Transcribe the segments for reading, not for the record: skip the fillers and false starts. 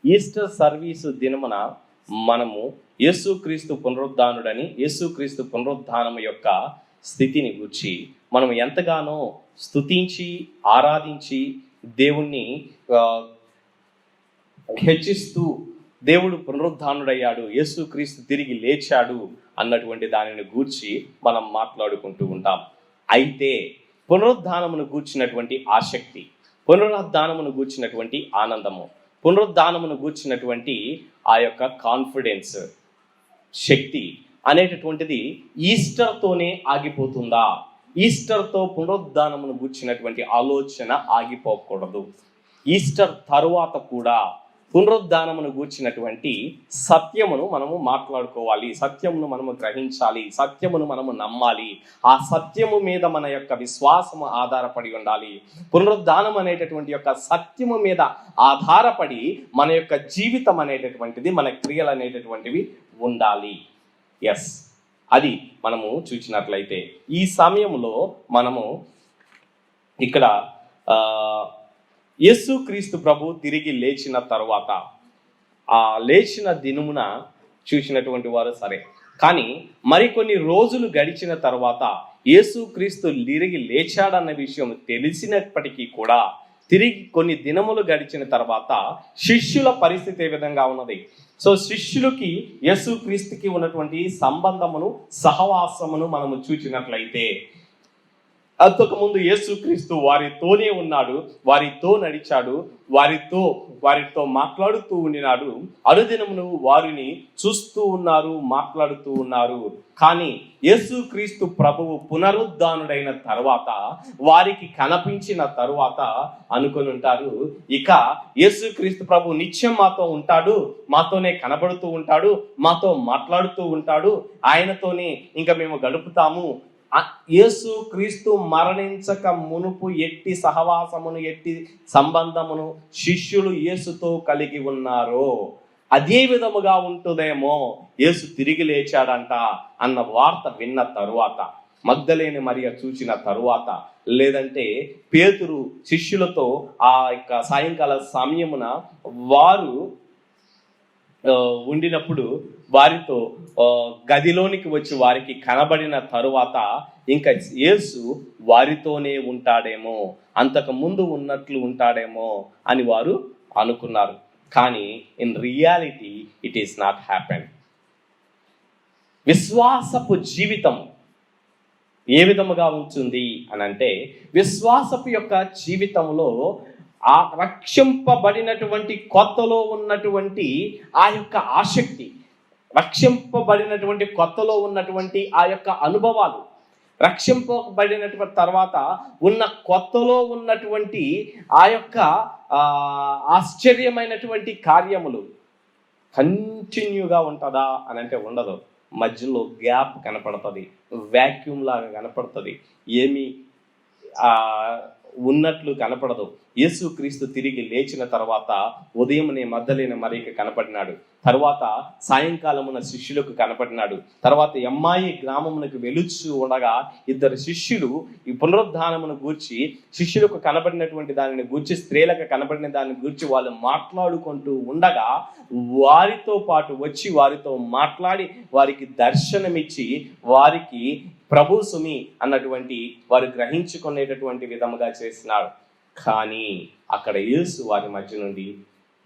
Easter service దినమున మనము యేసుక్రీస్తు పునరుద్ధానుడని, యేసుక్రీస్తు పునరుద్ధానం యొక్క స్థితిని గురించి మనం ఎంతగానో స్తుతించి ఆరాధించి దేవుణ్ణి హెచ్చిస్తూ దేవుడు పునరుద్ధానుడయ్యాడు, యేసుక్రీస్తు తిరిగి లేచాడు అన్నటువంటి దానిని గూర్చి మనం మాట్లాడుకుంటూ ఉంటాం. అయితే పునరుద్ధానమును గూర్చినటువంటి ఆసక్తి, పునరుద్ధానమును గూర్చినటువంటి ఆనందము, పునరుద్ధానమును గూర్చినటువంటి ఆ యొక్క కాన్ఫిడెన్స్, శక్తి అనేటటువంటిది ఈస్టర్తోనే ఆగిపోతుందా? ఈస్టర్తో పునరుద్ధానమును గూర్చినటువంటి ఆలోచన ఆగిపోకూడదు. ఈస్టర్ తరువాత కూడా పునరుద్ధానమును గూర్చినటువంటి సత్యమును మనము మాట్లాడుకోవాలి, సత్యమును మనము గ్రహించాలి, సత్యమును మనము నమ్మాలి. ఆ సత్యము మీద మన యొక్క విశ్వాసము ఆధారపడి ఉండాలి. పునరుద్ధానం అనేటటువంటి యొక్క సత్యము మీద ఆధారపడి మన యొక్క జీవితం అనేటటువంటిది, మన క్రియలు అనేటటువంటివి ఉండాలి. ఎస్, అది మనము చూసినట్లయితే ఈ సమయంలో మనము ఇక్కడ యేసుక్రీస్తు ప్రభు తిరిగి లేచిన తర్వాత ఆ లేచిన దినమున చూసినటువంటి వారు సరే, కానీ మరికొన్ని రోజులు గడిచిన తర్వాత యేసుక్రీస్తు తిరిగి లేచాడన్న విషయం తెలిసినప్పటికీ కూడా తిరిగి కొన్ని దినములు గడిచిన తర్వాత శిష్యుల పరిస్థితి ఏ విధంగా ఉన్నది? సో శిష్యులకి యేసుక్రీస్తుకి ఉన్నటువంటి సంబంధమును, సహవాసమును మనము చూసినట్లయితే అంతకుముందు యేసుక్రీస్తు వారితోనే ఉన్నాడు, వారితో నడిచాడు, వారితో మాట్లాడుతూ ఉండినాడు. అనుదినమును వారిని చూస్తూ ఉన్నారు, మాట్లాడుతూ ఉన్నారు. కానీ యేసుక్రీస్తు ప్రభువు పునరుద్ధానుడైన తర్వాత, వారికి కనిపించిన తరువాత అనుకుని ఉంటారు, ఇక యేసుక్రీస్తు ప్రభు నిత్యం మాతో ఉంటాడు, మాతోనే కనబడుతూ ఉంటాడు, మాతో మాట్లాడుతూ ఉంటాడు, ఆయనతోనే ఇంకా మేము గడుపుతాము. యేసుక్రీస్తు మరణించక మునుపు ఎట్టి సహవాసమును, ఎట్టి సంబంధమును శిష్యులు యేసుతో కలిగి ఉన్నారో అదే విధముగా ఉంటుందేమో యేసు తిరిగి లేచాడంట అన్న వార్త విన్న తరువాత, మగ్దలేని మరియ చూసిన తరువాత, లేదంటే పేతురు శిష్యులతో ఆ యొక్క సాయంకాల సమయమున వారు ఉండినప్పుడు వారితో గదిలోనికి వచ్చి వారికి కనబడిన తరువాత ఇంకా యేసు వారితోనే ఉంటాడేమో, అంతకు ముందు ఉన్నట్లు ఉంటాడేమో అని వారు అనుకున్నారు. కానీ in reality it is not happen. విశ్వాసపు జీవితం ఏ విధముగా ఉంటుంది అని అంటే, విశ్వాసపు యొక్క జీవితంలో ఆ రక్షింపబడినటువంటి కొత్తలో ఉన్నటువంటి ఆ యొక్క ఆసక్తి, రక్షింపబడినటువంటి కొత్తలో ఉన్నటువంటి ఆ యొక్క అనుభవాలు, రక్షింపబడినటువంటి తర్వాత ఉన్న కొత్తలో ఉన్నటువంటి ఆ యొక్క ఆశ్చర్యమైనటువంటి కార్యములు కంటిన్యూగా ఉంటుందా అని అంటే ఉండదు. మధ్యలో గ్యాప్ కనపడుతుంది, వ్యాక్యూమ్ లాగా కనపడుతుంది, ఏమీ ఉన్నట్లు కనపడదు. యేసుక్రీస్తు తిరిగి లేచిన తర్వాత ఉదయమునే మగ్దలేని మరియకు కనపడినాడు, తర్వాత సాయంకాలమున శిష్యులకు కనపడినాడు, తర్వాత ఎమ్మాయి గ్రామమునకు వెలుచు ఉండగా ఇద్దరు శిష్యులు ఈ పునరుద్ధానమును గూర్చి, శిష్యులకు కనపడినటువంటి దానిని గూర్చి, స్త్రీలకు కనపడిన దానిని గూర్చి వాళ్ళు మాట్లాడుకుంటూ ఉండగా వారితో పాటు వచ్చి వారితో మాట్లాడి వారికి దర్శనమిచ్చి వారికి ప్రభు సుమి అన్నటువంటి వారు గ్రహించుకునేటటువంటి విధముగా చేసినాడు. కానీ అక్కడ యేసు వారి మధ్య నుండి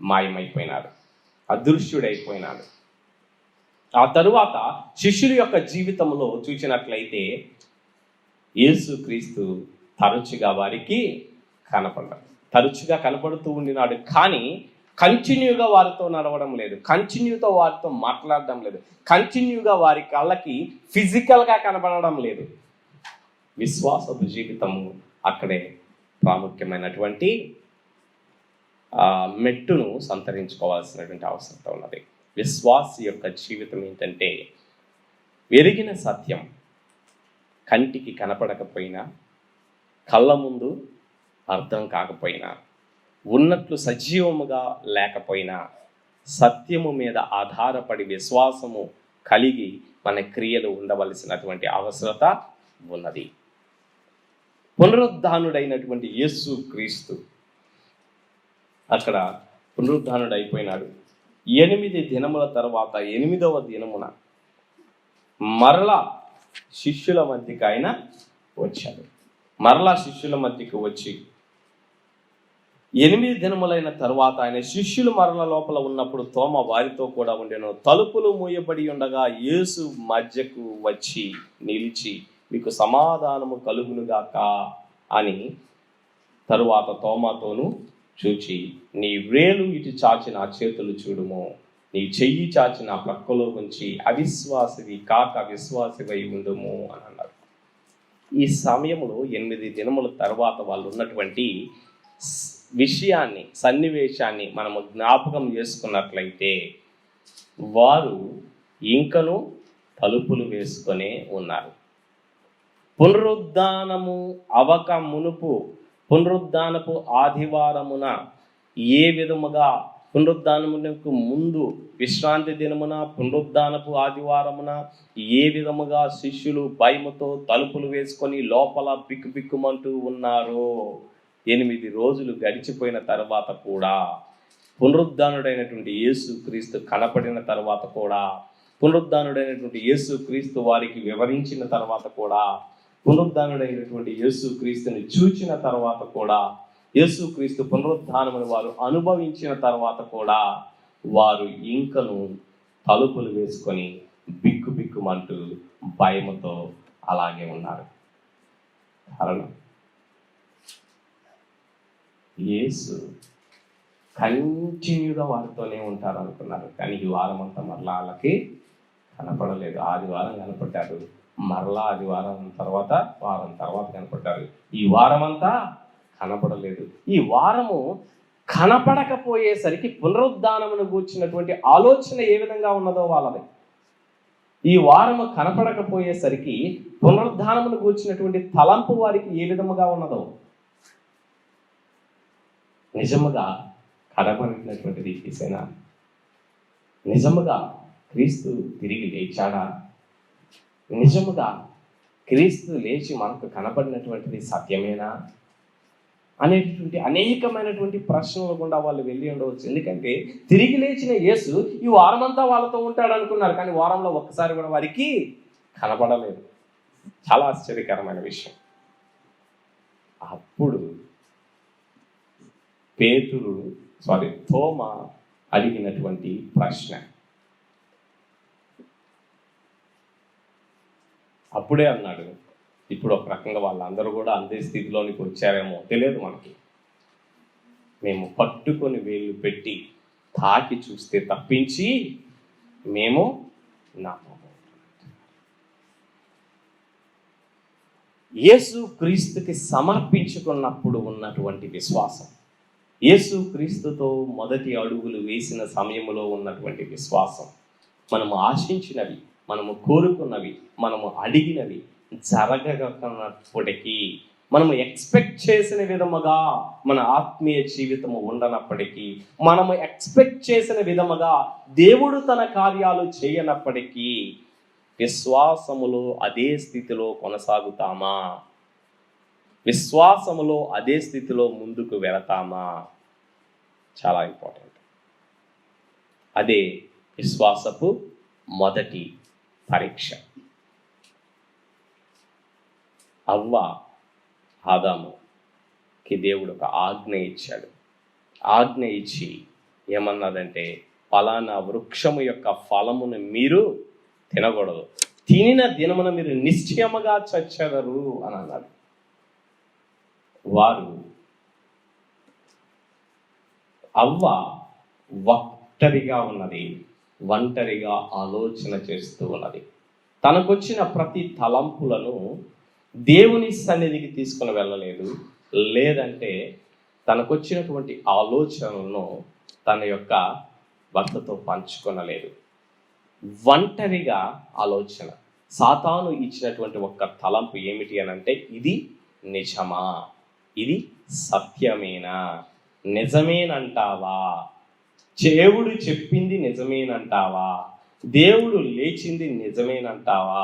మాయమైపోయినాడు, అదృశ్యుడైపోయినాడు. ఆ తరువాత శిష్యుల యొక్క జీవితంలో చూసినట్లయితే యేసుక్రీస్తు తరచుగా వారికి కనపడ్డాడు, తరచుగా కనపడుతూ ఉండినాడు. కానీ కంటిన్యూగా వారితో నడవడం లేదు, కంటిన్యూతో వారితో మాట్లాడడం లేదు, కంటిన్యూగా వారి కళ్ళకి ఫిజికల్గా కనపడడం లేదు. విశ్వాసపు జీవితము అక్కడే ప్రాముఖ్యమైనటువంటి మెట్టును సంతరించుకోవాల్సినటువంటి అవసరం ఉన్నది. విశ్వాసి యొక్క జీవితం ఏంటంటే, ఎరిగిన సత్యం కంటికి కనపడకపోయినా, కళ్ళ ముందు అర్థం కాకపోయినా, ఉన్నట్లు సజీవముగా లేకపోయినా, సత్యము మీద ఆధారపడి విశ్వాసము కలిగి మన క్రియలు ఉండవలసినటువంటి అవసరత ఉన్నది. పునరుద్ధానుడైనటువంటి యేసుక్రీస్తు అక్కడ పునరుద్ధానుడు అయిపోయినాడు. 8 దినముల తర్వాత 8వ దినమున మరలా శిష్యుల మధ్యకి ఆయన వచ్చాడు. మరలా శిష్యుల మధ్యకి వచ్చి 8 దినములైన తర్వాత ఆయన శిష్యులు మరల లోపల ఉన్నప్పుడు తోమ వారితో కూడా ఉండెను. తలుపులు మూయబడి ఉండగా యేసు మధ్యకు వచ్చి నిలిచి, మీకు సమాధానము కలుగునుగాక అని తరువాత తోమాతోను చూచి, నీ వ్రేలు ఇటు చాచి నా చేతులు చూడుము, నీ చెయ్యి చాచి నా ప్రక్కలో ఉంచి అవిశ్వాసివి కాక విశ్వాసివై ఉండుము అని అన్నారు. ఈ సమయంలో 8 దినముల తర్వాత వాళ్ళు ఉన్నటువంటి విషయాన్ని, సన్నివేశాన్ని మనము జ్ఞాపకం చేసుకున్నట్లయితే వారు ఇంకను తలుపులు వేసుకొనే ఉన్నారు. పునరుద్ధానము అవక మునుపు, పునరుద్ధానపు ఆదివారమున ఏ విధముగా, పునరుద్ధానమునకు ముందు విశ్రాంతి దినమున, పునరుద్ధానపు ఆదివారమున ఏ విధముగా శిష్యులు భయముతో తలుపులు వేసుకొని లోపల బిక్కుబిక్కుమంటూ ఉన్నారో, 8 రోజులు గడిచిపోయిన తర్వాత కూడా, పునరుద్ధానుడైనటువంటి యేసు క్రీస్తు కనపడిన తర్వాత కూడా, పునరుద్ధానుడైనటువంటి యేసు క్రీస్తు వారికి వివరించిన తర్వాత కూడా, పునరుద్ధానుడైనటువంటి యేసు క్రీస్తుని చూచిన తర్వాత కూడా, యేసు క్రీస్తు పునరుద్ధానమును వారు అనుభవించిన తర్వాత కూడా వారు ఇంకను తలుపులు వేసుకొని బిక్కుబిక్కుమంటూ భయముతో అలాగే ఉన్నారు. కారణం, యేసు కంటిన్యూగా వారితోనే ఉంటారు అనుకున్నారు. కానీ ఈ వారం అంతా మరలా వాళ్ళకి కనపడలేదు. ఆదివారం కనపడ్డారు, మరలా ఆదివారం తర్వాత వారం తర్వాత కనపడ్డారు. ఈ వారం అంతా కనపడలేదు. ఈ వారము కనపడకపోయేసరికి పునరుద్ధానమును గూర్చినటువంటి ఆలోచన ఏ విధంగా ఉన్నదో వాళ్ళది. ఈ వారము కనపడకపోయేసరికి పునరుద్ధానమును గూర్చినటువంటి తలంపు వారికి ఏ విధముగా ఉన్నదో, నిజముగా కనబడినటువంటిది తీసేనా? నిజముగా క్రీస్తు తిరిగి లేచాడా? నిజముగా క్రీస్తు లేచి మనకు కనబడినటువంటిది సత్యమేనా అనేటటువంటి అనేకమైనటువంటి ప్రశ్నలు గుండా వాళ్ళు వెళ్ళి ఉండవచ్చు. ఎందుకంటే తిరిగి లేచిన యేసు ఈ వారమంతా వాళ్ళతో ఉంటాడు అనుకున్నారు, కానీ వారంలో ఒక్కసారి కూడా వారికి కనబడలేదు. చాలా ఆశ్చర్యకరమైన విషయం. అప్పుడు తోమ అడిగినటువంటి ప్రశ్న, అప్పుడే అన్నాడు. ఇప్పుడు ఒక రకంగా వాళ్ళందరూ కూడా అందే స్థితిలోనికి వచ్చారేమో తెలియదు మనకి. మేము పట్టుకొని వేళ్ళు పెట్టి తాకి చూస్తే తప్పించి మేము నమ్మము. యేసు క్రీస్తుకి సమర్పించుకున్నప్పుడు ఉన్నటువంటి విశ్వాసం, యేసు క్రీస్తుతో మొదటి అడుగులు వేసిన సమయంలో ఉన్నటువంటి విశ్వాసం, మనము ఆశించినవి, మనము కోరుకున్నవి, మనము అడిగినవి జరగకపోయినప్పటికీ, మనము ఎక్స్పెక్ట్ చేసిన విధముగా మన ఆత్మీయ జీవితము ఉండనప్పటికీ, మనము ఎక్స్పెక్ట్ చేసిన విధముగా దేవుడు తన కార్యాలు చేయనప్పటికీ విశ్వాసములో అదే స్థితిలో కొనసాగుతామా? విశ్వాసములో అదే స్థితిలో ముందుకు వెళతామా? చాలా ఇంపార్టెంట్. అదే విశ్వాసపు మొదటి పరీక్ష. అవ్వ ఆదాముకి దేవుడు ఒక ఆజ్ఞ ఇచ్చాడు. ఆజ్ఞ ఇచ్చి ఏమన్నదంటే, ఫలానా వృక్షము యొక్క ఫలమును మీరు తినకూడదు, తినిన దినమున మీరు నిశ్చయముగా చచ్చెదరు అని అన్నాడు. అవ్వ ఒంటరిగా ఉన్నది, ఒంటరిగా ఆలోచన చేస్తూ ఉన్నది. తనకొచ్చిన ప్రతి తలంపులను దేవుని సన్నిధికి తీసుకుని వెళ్ళలేదు, లేదంటే తనకొచ్చినటువంటి ఆలోచనలను తన యొక్క భర్తతో పంచుకొనలేదు. ఒంటరిగా ఆలోచన. సాతాను ఇచ్చినటువంటి ఒక్క తలంపు ఏమిటి అని అంటే, ఇది నిజమా, ఇది సత్యమేనా, నిజమేనంటావా, దేవుడు చెప్పింది నిజమేనంటావా, దేవుడు లేచింది నిజమేనంటావా,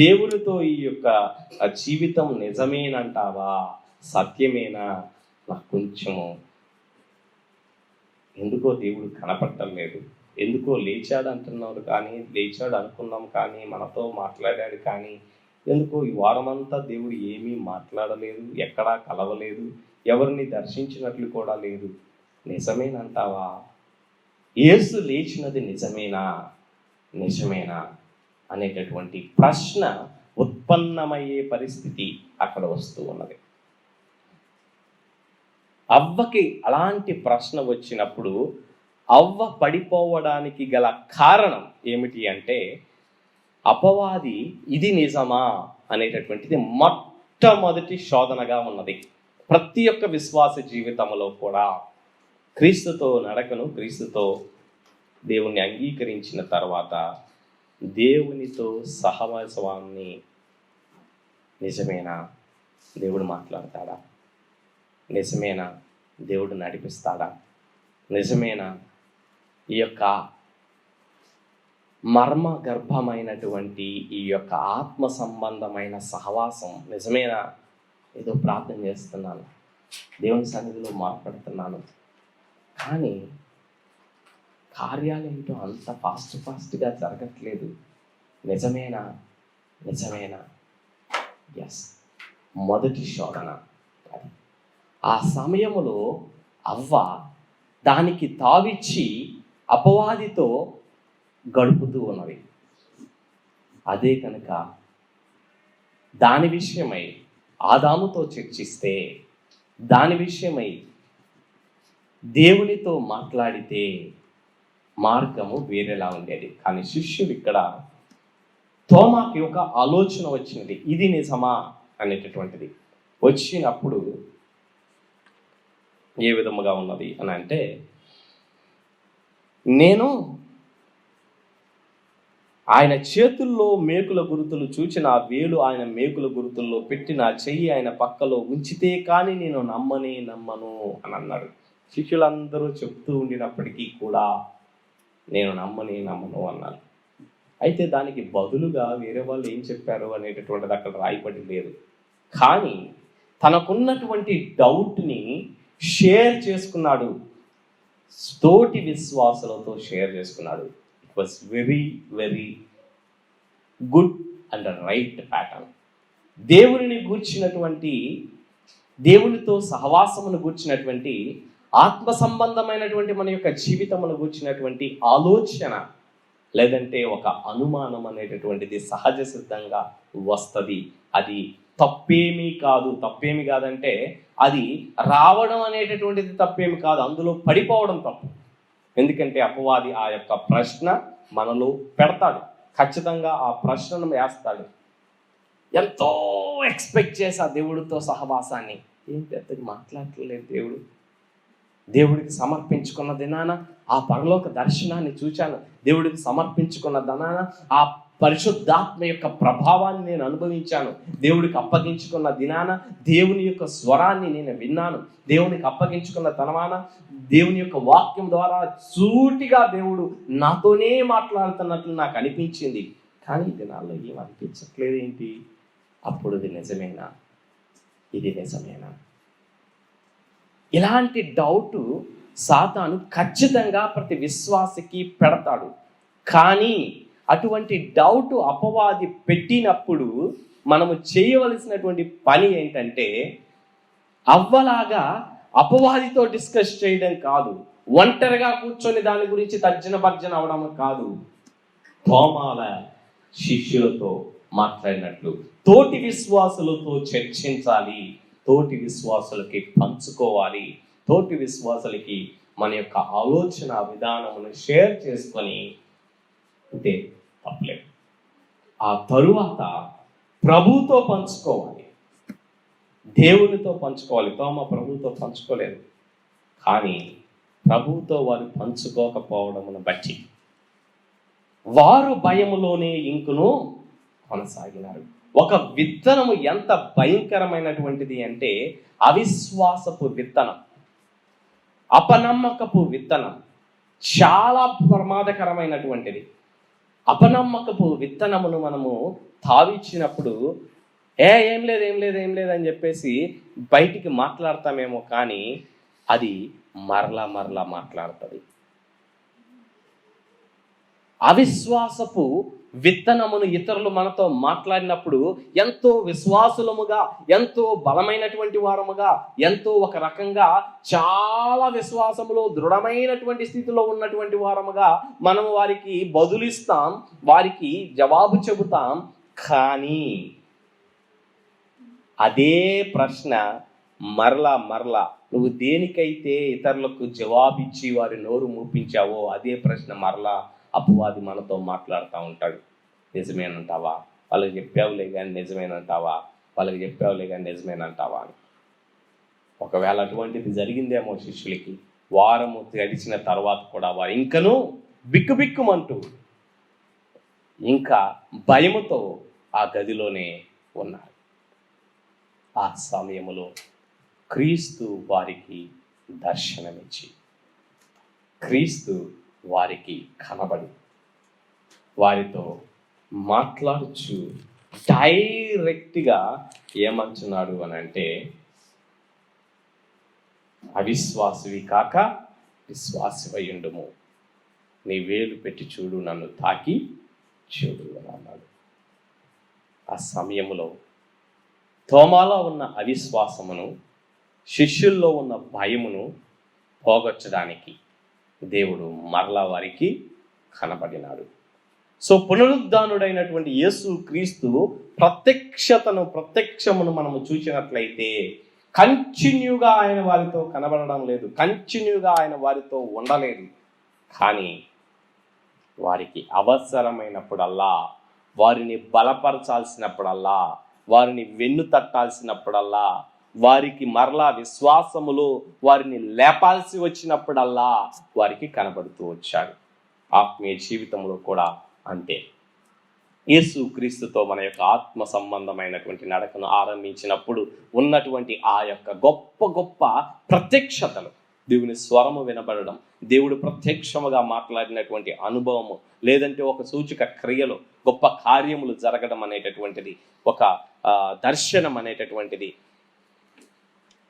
దేవుడితో ఈ యొక్క జీవితం నిజమేనంటావా, సత్యమేనా, నాకు కొంచెము ఎందుకో దేవుడు కనపడటం లేదు, ఎందుకో లేచాడు అంటున్నారు కానీ, లేచాడు అనుకున్నాం కానీ, మనతో మాట్లాడాడు కానీ, ఎందుకో ఈ వారమంతా దేవుడు ఏమీ మాట్లాడలేదు, ఎక్కడా కలవలేదు, ఎవరిని దర్శించినట్లు కూడా లేదు. నిజమేనంటావా? యేసు లేచినది నిజమేనా నిజమేనా అనేటటువంటి ప్రశ్న ఉత్పన్నమయ్యే పరిస్థితి అక్కడ వస్తూ ఉన్నది. అవ్వకి అలాంటి ప్రశ్న వచ్చినప్పుడు అవ్వ పడిపోవడానికి గల కారణం ఏమిటి అంటే, అపవాది ఇది నిజమా అనేటటువంటిది మొట్టమొదటి శోధనగా ఉన్నది. ప్రతి ఒక్క విశ్వాస జీవితంలో కూడా క్రీస్తుతో నడకను, క్రీస్తుతో దేవుణ్ణి అంగీకరించిన తర్వాత దేవునితో సహవాసాన్ని నిజమేనా? దేవుడు మాట్లాడతాడా? నిజమేనా? దేవుడు నడిపిస్తాడా? నిజమేనా? ఈ యొక్క మర్మ గర్భమైనటువంటి ఈ యొక్క ఆత్మ సంబంధమైన సహవాసం నిజమేనా? ఏదో ప్రార్థన చేస్తున్నాను, దేవుని సన్నిధిలో మాట్లాడుతున్నాను, కానీ కార్యాలేంటో అంత ఫాస్ట్గా జరగట్లేదు. నిజమేనా? నిజమేనా? ఎస్, మొదటి శోధన అది. ఆ సమయంలో అవ్వ దానికి తావిచ్చి అపవాదితో గడుపుతూ ఉన్నది. అదే కనుక దాని విషయమై ఆదాముతో చర్చిస్తే, దాని విషయమై దేవునితో మాట్లాడితే మార్గము వేరేలా ఉండేది. కానీ శిష్యుడు ఇక్కడ తోమాకి ఒక ఆలోచన వచ్చినది, ఇది నిజమా అనేటటువంటిది. వచ్చినప్పుడు ఏ విధముగా ఉన్నది అని అంటే, నేను ఆయన చేతుల్లో మేకుల గురుతులు చూచి నా వేలు ఆయన మేకుల గురుతుల్లో పెట్టి నా చెయ్యి ఆయన పక్కలో ఉంచితే కానీ నేను నమ్మను అని అన్నాడు. శిష్యులందరూ చెప్తూ ఉండినప్పటికీ కూడా నేను నమ్మను అన్నాను. అయితే దానికి బదులుగా వేరే వాళ్ళు ఏం చెప్పారు అనేటటువంటిది అక్కడ రాయబడి లేదు. కానీ తనకున్నటువంటి డౌట్ని షేర్ చేసుకున్నాడు, తోటి విశ్వాసులతో షేర్ చేసుకున్నాడు. It was very very good and right pattern. దేవునిని గూర్చినటువంటి, దేవునితో సహవాసమును గూర్చినటువంటి, ఆత్మ సంబంధమైనటువంటి మన యొక్క జీవితమును గూర్చినటువంటి ఆలోచన లేదంటే ఒక అనుమానం అనేటటువంటిది సహజ సిద్ధంగా వస్తుంది. అది తప్పేమీ కాదంటే అది రావడం అనేటటువంటిది తప్పేమి కాదు, అందులో పడిపోవడం తప్పు. ఎందుకంటే అపవాది ఆ యొక్క ప్రశ్న మనలో పెడతాడు, ఖచ్చితంగా ఆ ప్రశ్నను వేస్తాడు. ఎంతో ఎక్స్పెక్ట్ చేసా దేవుడితో సహవాసాన్ని, ఏం పెద్దది మాట్లాడలేదు దేవుడు. దేవుడికి సమర్పించుకున్న దినాన ఆ పరలోక దర్శనాన్ని చూచాను, దేవుడికి సమర్పించుకున్న దినాన ఆ పరిశుద్ధాత్మ యొక్క ప్రభావాన్ని నేను అనుభవించాను, దేవుడికి అప్పగించుకున్న దినాన దేవుని యొక్క స్వరాన్ని నేను విన్నాను, దేవునికి అప్పగించుకున్న తనవాన దేవుని యొక్క వాక్యం ద్వారా సూటిగా దేవుడు నాతోనే మాట్లాడుతున్నట్లు నాకు అనిపించింది. కానీ ఈ దినాల్లో ఏం అనిపించట్లేదు ఏంటి? అప్పుడు ఇది నిజమేనా? ఇది నిజమేనా? ఇలాంటి డౌట్ సాతాను ఖచ్చితంగా ప్రతి విశ్వాసికి పెడతాడు. కానీ అటువంటి డౌట్ అపవాది పెట్టినప్పుడు మనము చేయవలసినటువంటి పని ఏంటంటే, అవ్వలాగా అపవాదితో డిస్కస్ చేయడం కాదు, ఒంటరిగా కూర్చొని దాని గురించి తర్జన భర్జన అవడం కాదు, తోమాల శిష్యులతో మాట్లాడినట్లు తోటి విశ్వాసులతో చర్చించాలి, తోటి విశ్వాసులకి పంచుకోవాలి, తోటి విశ్వాసులకి మన యొక్క ఆలోచన విధానమును షేర్ చేసుకొని అంటే తప్పలేదు. ఆ తరువాత ప్రభుతో పంచుకోవాలి, దేవునితో పంచుకోవాలి. తోమ ప్రభుతో పంచుకోలేదు, కానీ ప్రభుతో వారు పంచుకోకపోవడమును బట్టి వారు భయములోనే ఇంకును కొనసాగినారు. ఒక విత్తనము ఎంత భయంకరమైనటువంటిది అంటే, అవిశ్వాసపు విత్తనం, అపనమ్మకపు విత్తనం చాలా ప్రమాదకరమైనటువంటిది. అపనమ్మకపు విత్తనమును మనము తావిచ్చినప్పుడు ఏం లేదు అని చెప్పేసి బయటికి మాట్లాడతామేమో, కానీ అది మరలా మరలా మాట్లాడుతుంది. అవిశ్వాసపు విత్తనమును ఇతరులు మనతో మాట్లాడినప్పుడు ఎంతో విశ్వాసులముగా, ఎంతో బలమైనటువంటి వారముగా, ఎంతో ఒక రకంగా చాలా విశ్వాసములో దృఢమైనటువంటి స్థితిలో ఉన్నటువంటి వారముగా మనం వారికి బదులిస్తాం, వారికి జవాబు చెబుతాం. కానీ అదే ప్రశ్న మరలా మరలా నువ్వు దేనికైతే ఇతరులకు జవాబిచ్చి వారి నోరు మూపించావో అదే ప్రశ్న మరలా అపవాది మనతో మాట్లాడుతూ ఉంటాడు. నిజమేనంటావా? వాళ్ళకి చెప్పావులే కానీ నిజమేనంటావా? వాళ్ళకి చెప్పావులే కానీ నిజమేనంటావా అని. ఒకవేళ అటువంటిది జరిగిందేమో శిష్యులకి, వారము గడిచిన తర్వాత కూడా వారు ఇంకనూ బిక్కుబిక్కుమంటూ ఇంకా భయముతో ఆ గదిలోనే ఉన్నారు. ఆ సమయములో క్రీస్తు వారికి దర్శనమిచ్చి, క్రీస్తు వారికి కనబడి వారితో మాట్లాడుచు డైరెక్ట్గా ఏమంటున్నాడు అని అంటే, అవిశ్వాసివి కాక విశ్వాసివయుండుము, నీ వేలు పెట్టి చూడు, నన్ను తాకి చూడు అని అన్నాడు. ఆ సమయంలో తోమాలో ఉన్న అవిశ్వాసమును, శిష్యుల్లో ఉన్న భయమును పోగొట్టడానికి దేవుడు మరలా వారికి కనబడినాడు. సో పునరుద్ధానుడైనటువంటి యేసు క్రీస్తు ప్రత్యక్షమును మనము చూసినట్లయితే కంటిన్యూగా ఆయన వారితో కనబడడం లేదు, కంటిన్యూగా ఆయన వారితో ఉండలేదు. కానీ వారికి అవసరమైనప్పుడల్లా, వారిని బలపరచాల్సినప్పుడల్లా, వారిని వెన్ను తట్టాల్సినప్పుడల్లా, వారికి మరలా విశ్వాసములో వారిని లేపాల్సి వచ్చినప్పుడల్లా వారికి కనబడుతూ వచ్చాడు. ఆత్మీయ జీవితంలో కూడా అంతే. యేసు క్రీస్తుతో మన యొక్క ఆత్మ సంబంధమైనటువంటి నడకను ఆరంభించినప్పుడు ఉన్నటువంటి ఆ యొక్క గొప్ప గొప్ప ప్రత్యక్షతలు, దేవుని స్వరము వినబడడం, దేవుడు ప్రత్యక్షముగా మాట్లాడినటువంటి అనుభవము, లేదంటే ఒక సూచక క్రియలు, గొప్ప కార్యములు జరగడం అనేటటువంటిది, ఒక దర్శనం అనేటటువంటిది,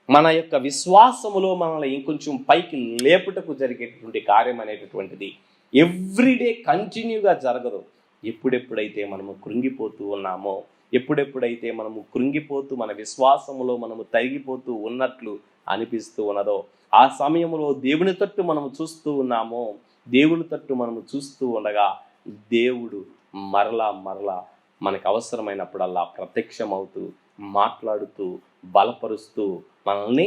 మన యొక్క విశ్వాసములో మనల్ని ఇంకొంచెం పైకి లేపుటకు జరిగేటటువంటి కార్యం అనేటటువంటిది ఎవ్రీడే కంటిన్యూగా జరగదు. ఎప్పుడెప్పుడైతే మనము కృంగిపోతూ ఉన్నామో, ఎప్పుడెప్పుడైతే మనము కృంగిపోతూ మన విశ్వాసములో మనము తరిగిపోతూ ఉన్నట్లు అనిపిస్తూ ఉన్నదో, ఆ సమయంలో దేవుని తట్టు మనము చూస్తూ ఉన్నామో, దేవుని తట్టు మనము చూస్తూ ఉండగా దేవుడు మరలా మరలా మనకు అవసరమైనప్పుడల్లా ప్రత్యక్షమవుతూ, మాట్లాడుతూ, బలపరుస్తూ మనల్ని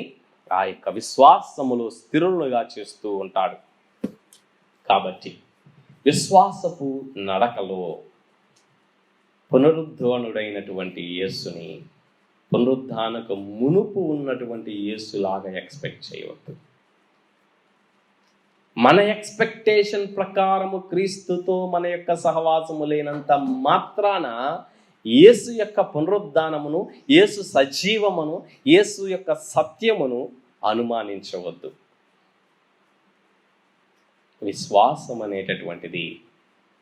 ఆ యొక్క విశ్వాసములో స్థిరులుగా చేస్తూ ఉంటాడు. కాబట్టి విశ్వాసపు నడకలో పునరుద్ధానుడైనటువంటి యేసుని పునరుద్ధానకు మునుపు ఉన్నటువంటి యేసులాగా ఎక్స్పెక్ట్ చేయవద్దు. మన ఎక్స్పెక్టేషన్ ప్రకారము క్రీస్తుతో మన యొక్క సహవాసము లేనంత మాత్రాన యేసు యొక్క పునరుద్ధానమును, యేసు సజీవమును, యేసు యొక్క సత్యమును అనుమానించవద్దు. విశ్వాసం అనేటటువంటిది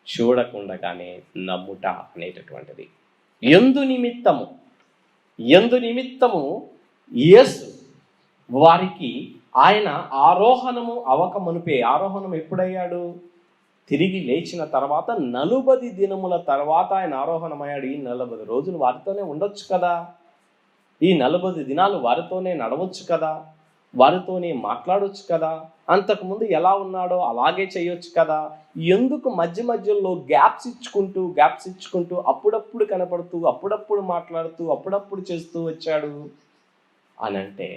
చూడకుండగానే నమ్ముట అనేటటువంటిది. ఎందు నిమిత్తము యేసు వారికి ఆయన ఆరోహణము అవక మునిపే, ఆరోహణం ఎప్పుడయ్యాడు? తిరిగి లేచిన తర్వాత 40 దినముల తర్వాత ఆయన ఆరోహణమయ్యాడు. ఈ 40 రోజులు వారితోనే ఉండొచ్చు కదా, ఈ 40 దినాలు వారితోనే నడవచ్చు కదా, వారితోనే మాట్లాడవచ్చు కదా, అంతకుముందు ఎలా ఉన్నాడో అలాగే చేయొచ్చు కదా. ఎందుకు మధ్య మధ్యలో గ్యాప్స్ ఇచ్చుకుంటూ అప్పుడప్పుడు కనపడుతూ, అప్పుడప్పుడు మాట్లాడుతూ, అప్పుడప్పుడు చేస్తూ వచ్చాడు అని అంటే,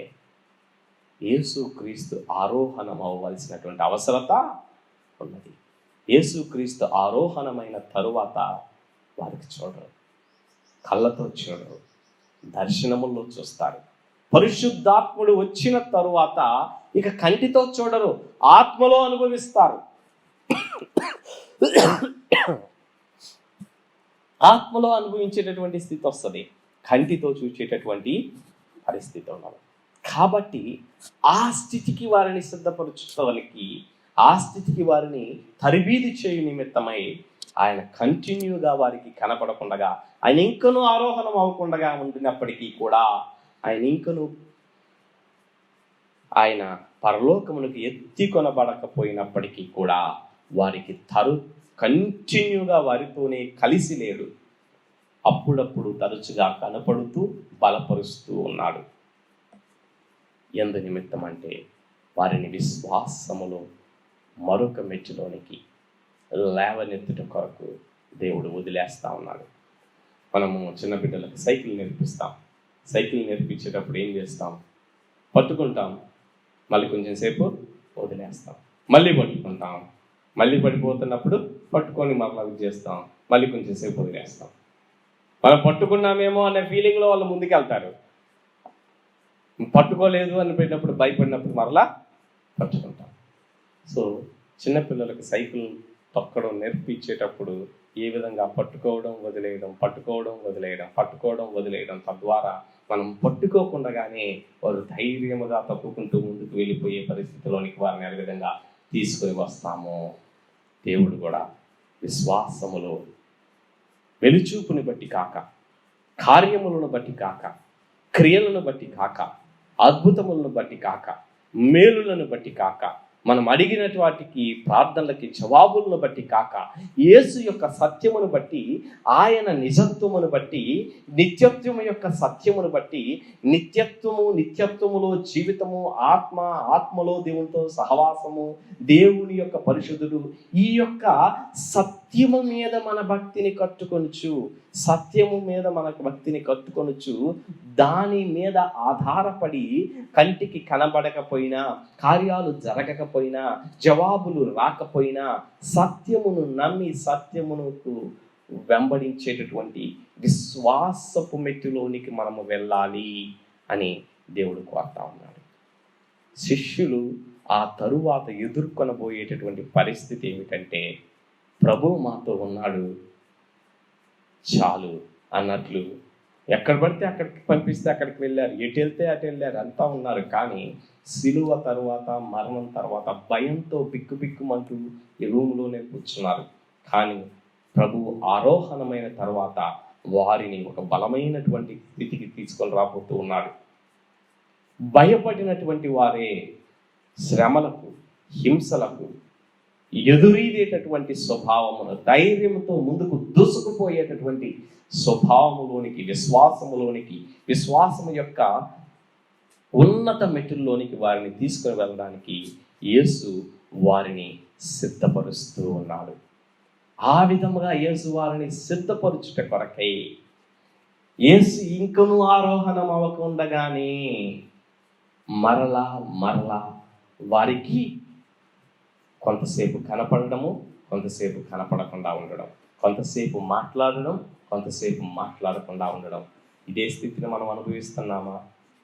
యేసు క్రీస్తు ఆరోహణం అవ్వవలసినటువంటి అవసరత ఉన్నది. యేసు క్రీస్తు ఆరోహణమైన తరువాత వారికి చూడరు, కళ్ళతో చూడరు, దర్శనముల్లో చూస్తారు. పరిశుద్ధాత్ముడు వచ్చిన తరువాత ఇక కంటితో చూడరు, ఆత్మలో అనుభవిస్తారు. ఆత్మలో అనుభవించేటటువంటి స్థితి వస్తుంది, కంటితో చూసేటటువంటి పరిస్థితి ఉన్నది. కాబట్టి ఆ స్థితికి వారిని సిద్ధపరచుకోవడానికి, ఆ స్థితికి వారిని తరిబీది చేయు నిమిత్తమై ఆయన కంటిన్యూగా వారికి కనపడకుండగా, ఆయన ఇంకనూ ఆరోహణం అవ్వకుండా ఉండినప్పటికీ కూడా, ఆయన ఇంకనూ ఆయన పరలోకమునకు ఎత్తి కొనబడకపోయినప్పటికీ కూడా వారికి కంటిన్యూగా వారితోనే కలిసి లేడు. అప్పుడప్పుడు తరచుగా కనపడుతూ బలపరుస్తూ ఉన్నాడు. ఎందు నిమిత్తం అంటే వారిని విశ్వాసములో మరొక మెట్టులోనికి లేవనెత్తుట కొరకు దేవుడు వదిలేస్తా ఉన్నాడు. మనము చిన్న బిడ్డలకు సైకిల్ నేర్పిస్తాం. సైకిల్ నేర్పించేటప్పుడు ఏం చేస్తాం? పట్టుకుంటాం, మళ్ళీ కొంచెం సేపు వదిలేస్తాం, మళ్ళీ పట్టుకుంటాం, మళ్ళీ పడిపోతున్నప్పుడు పట్టుకొని మరలా చేస్తాం, మళ్ళీ కొంచెం సేపు వదిలేస్తాం. మనం పట్టుకున్నామేమో అనే ఫీలింగ్లో వాళ్ళు ముందుకెళ్తారు. పట్టుకోలేదు అని పెట్టినప్పుడు, భయపడినప్పుడు మరలా పట్టుకుంటాం. సో చిన్నపిల్లలకు సైకిల్ తొక్కడం నేర్పించేటప్పుడు ఏ విధంగా పట్టుకోవడం వదిలేయడం తద్వారా మనం పట్టుకోకుండానే వారు ధైర్యముగా తప్పుకుంటూ ముందుకు వెళ్ళిపోయే పరిస్థితిలోనికి వారిని ఏ విధంగా తీసుకొని వస్తాము. దేవుడు కూడా విశ్వాసములో వెలుచూపుని బట్టి కాక, కార్యములను బట్టి కాక, క్రియలను బట్టి కాక, అద్భుతములను బట్టి కాక, మేలులను బట్టి కాక, మనం అడిగిన వాటికి ప్రార్థనలకి జవాబులను బట్టి కాక, యేసు యొక్క సత్యమును బట్టి, ఆయన నిజత్వమును బట్టి, నిత్యత్వము యొక్క సత్యమును బట్టి, నిత్యత్వములో జీవితము, ఆత్మలో దేవునితో సహవాసము, దేవుని యొక్క పరిశుద్ధుడు, ఈ యొక్క సత్యము మీద మన భక్తిని కట్టుకొనుచు, దాని మీద ఆధారపడి కంటికి కనబడకపోయినా, కార్యాలు జరగకపోయినా, జవాబులు రాకపోయినా, సత్యమును నమ్మి సత్యమునకు వెంబడించేటటువంటి విశ్వాసపు మెట్టులోనికి మనము వెళ్ళాలి అని దేవుడు కోరుతా ఉన్నాడు. శిష్యులు ఆ తరువాత ఎదుర్కొనబోయేటటువంటి పరిస్థితి ఏమిటంటే, ప్రభువు మాతో ఉన్నాడు చాలు అన్నట్లు ఎక్కడ పడితే అక్కడికి పంపిస్తే అక్కడికి వెళ్ళారు, ఎటు వెళ్తే అటు వెళ్ళారు, అంతా ఉన్నారు. కానీ సిలువ తర్వాత, మరణం తర్వాత భయంతో బిక్కుబిక్కుమంటూ ఈ రూమ్లోనే కూర్చున్నారు. కానీ ప్రభువు ఆరోహణమైన తర్వాత వారిని ఒక బలమైనటువంటి స్థితికి తీసుకొని రాబోతూ ఉన్నాడు. భయపడినటువంటి వారే శ్రమలకు, హింసలకు ఎదురీదేటటువంటి స్వభావమును, ధైర్యంతో ముందుకు దూసుకుపోయేటటువంటి స్వభావములోనికి, విశ్వాసము యొక్క ఉన్నత మెట్టుల్లోనికి వారిని తీసుకుని వెళ్ళడానికి యేసు వారిని సిద్ధపరుస్తూ ఉన్నాడు. ఆ విధముగా యేసు వారిని సిద్ధపరుచుట కొరకై యేసు ఇంకనూ ఆరోహణం అవ్వకుండగానే మరలా వారికి కొంతసేపు కనపడము, కొంతసేపు కనపడకుండా ఉండడం, కొంతసేపు మాట్లాడడం, కొంతసేపు మాట్లాడకుండా ఉండడం. ఇదే స్థితిని మనం అనుభవిస్తున్నామా?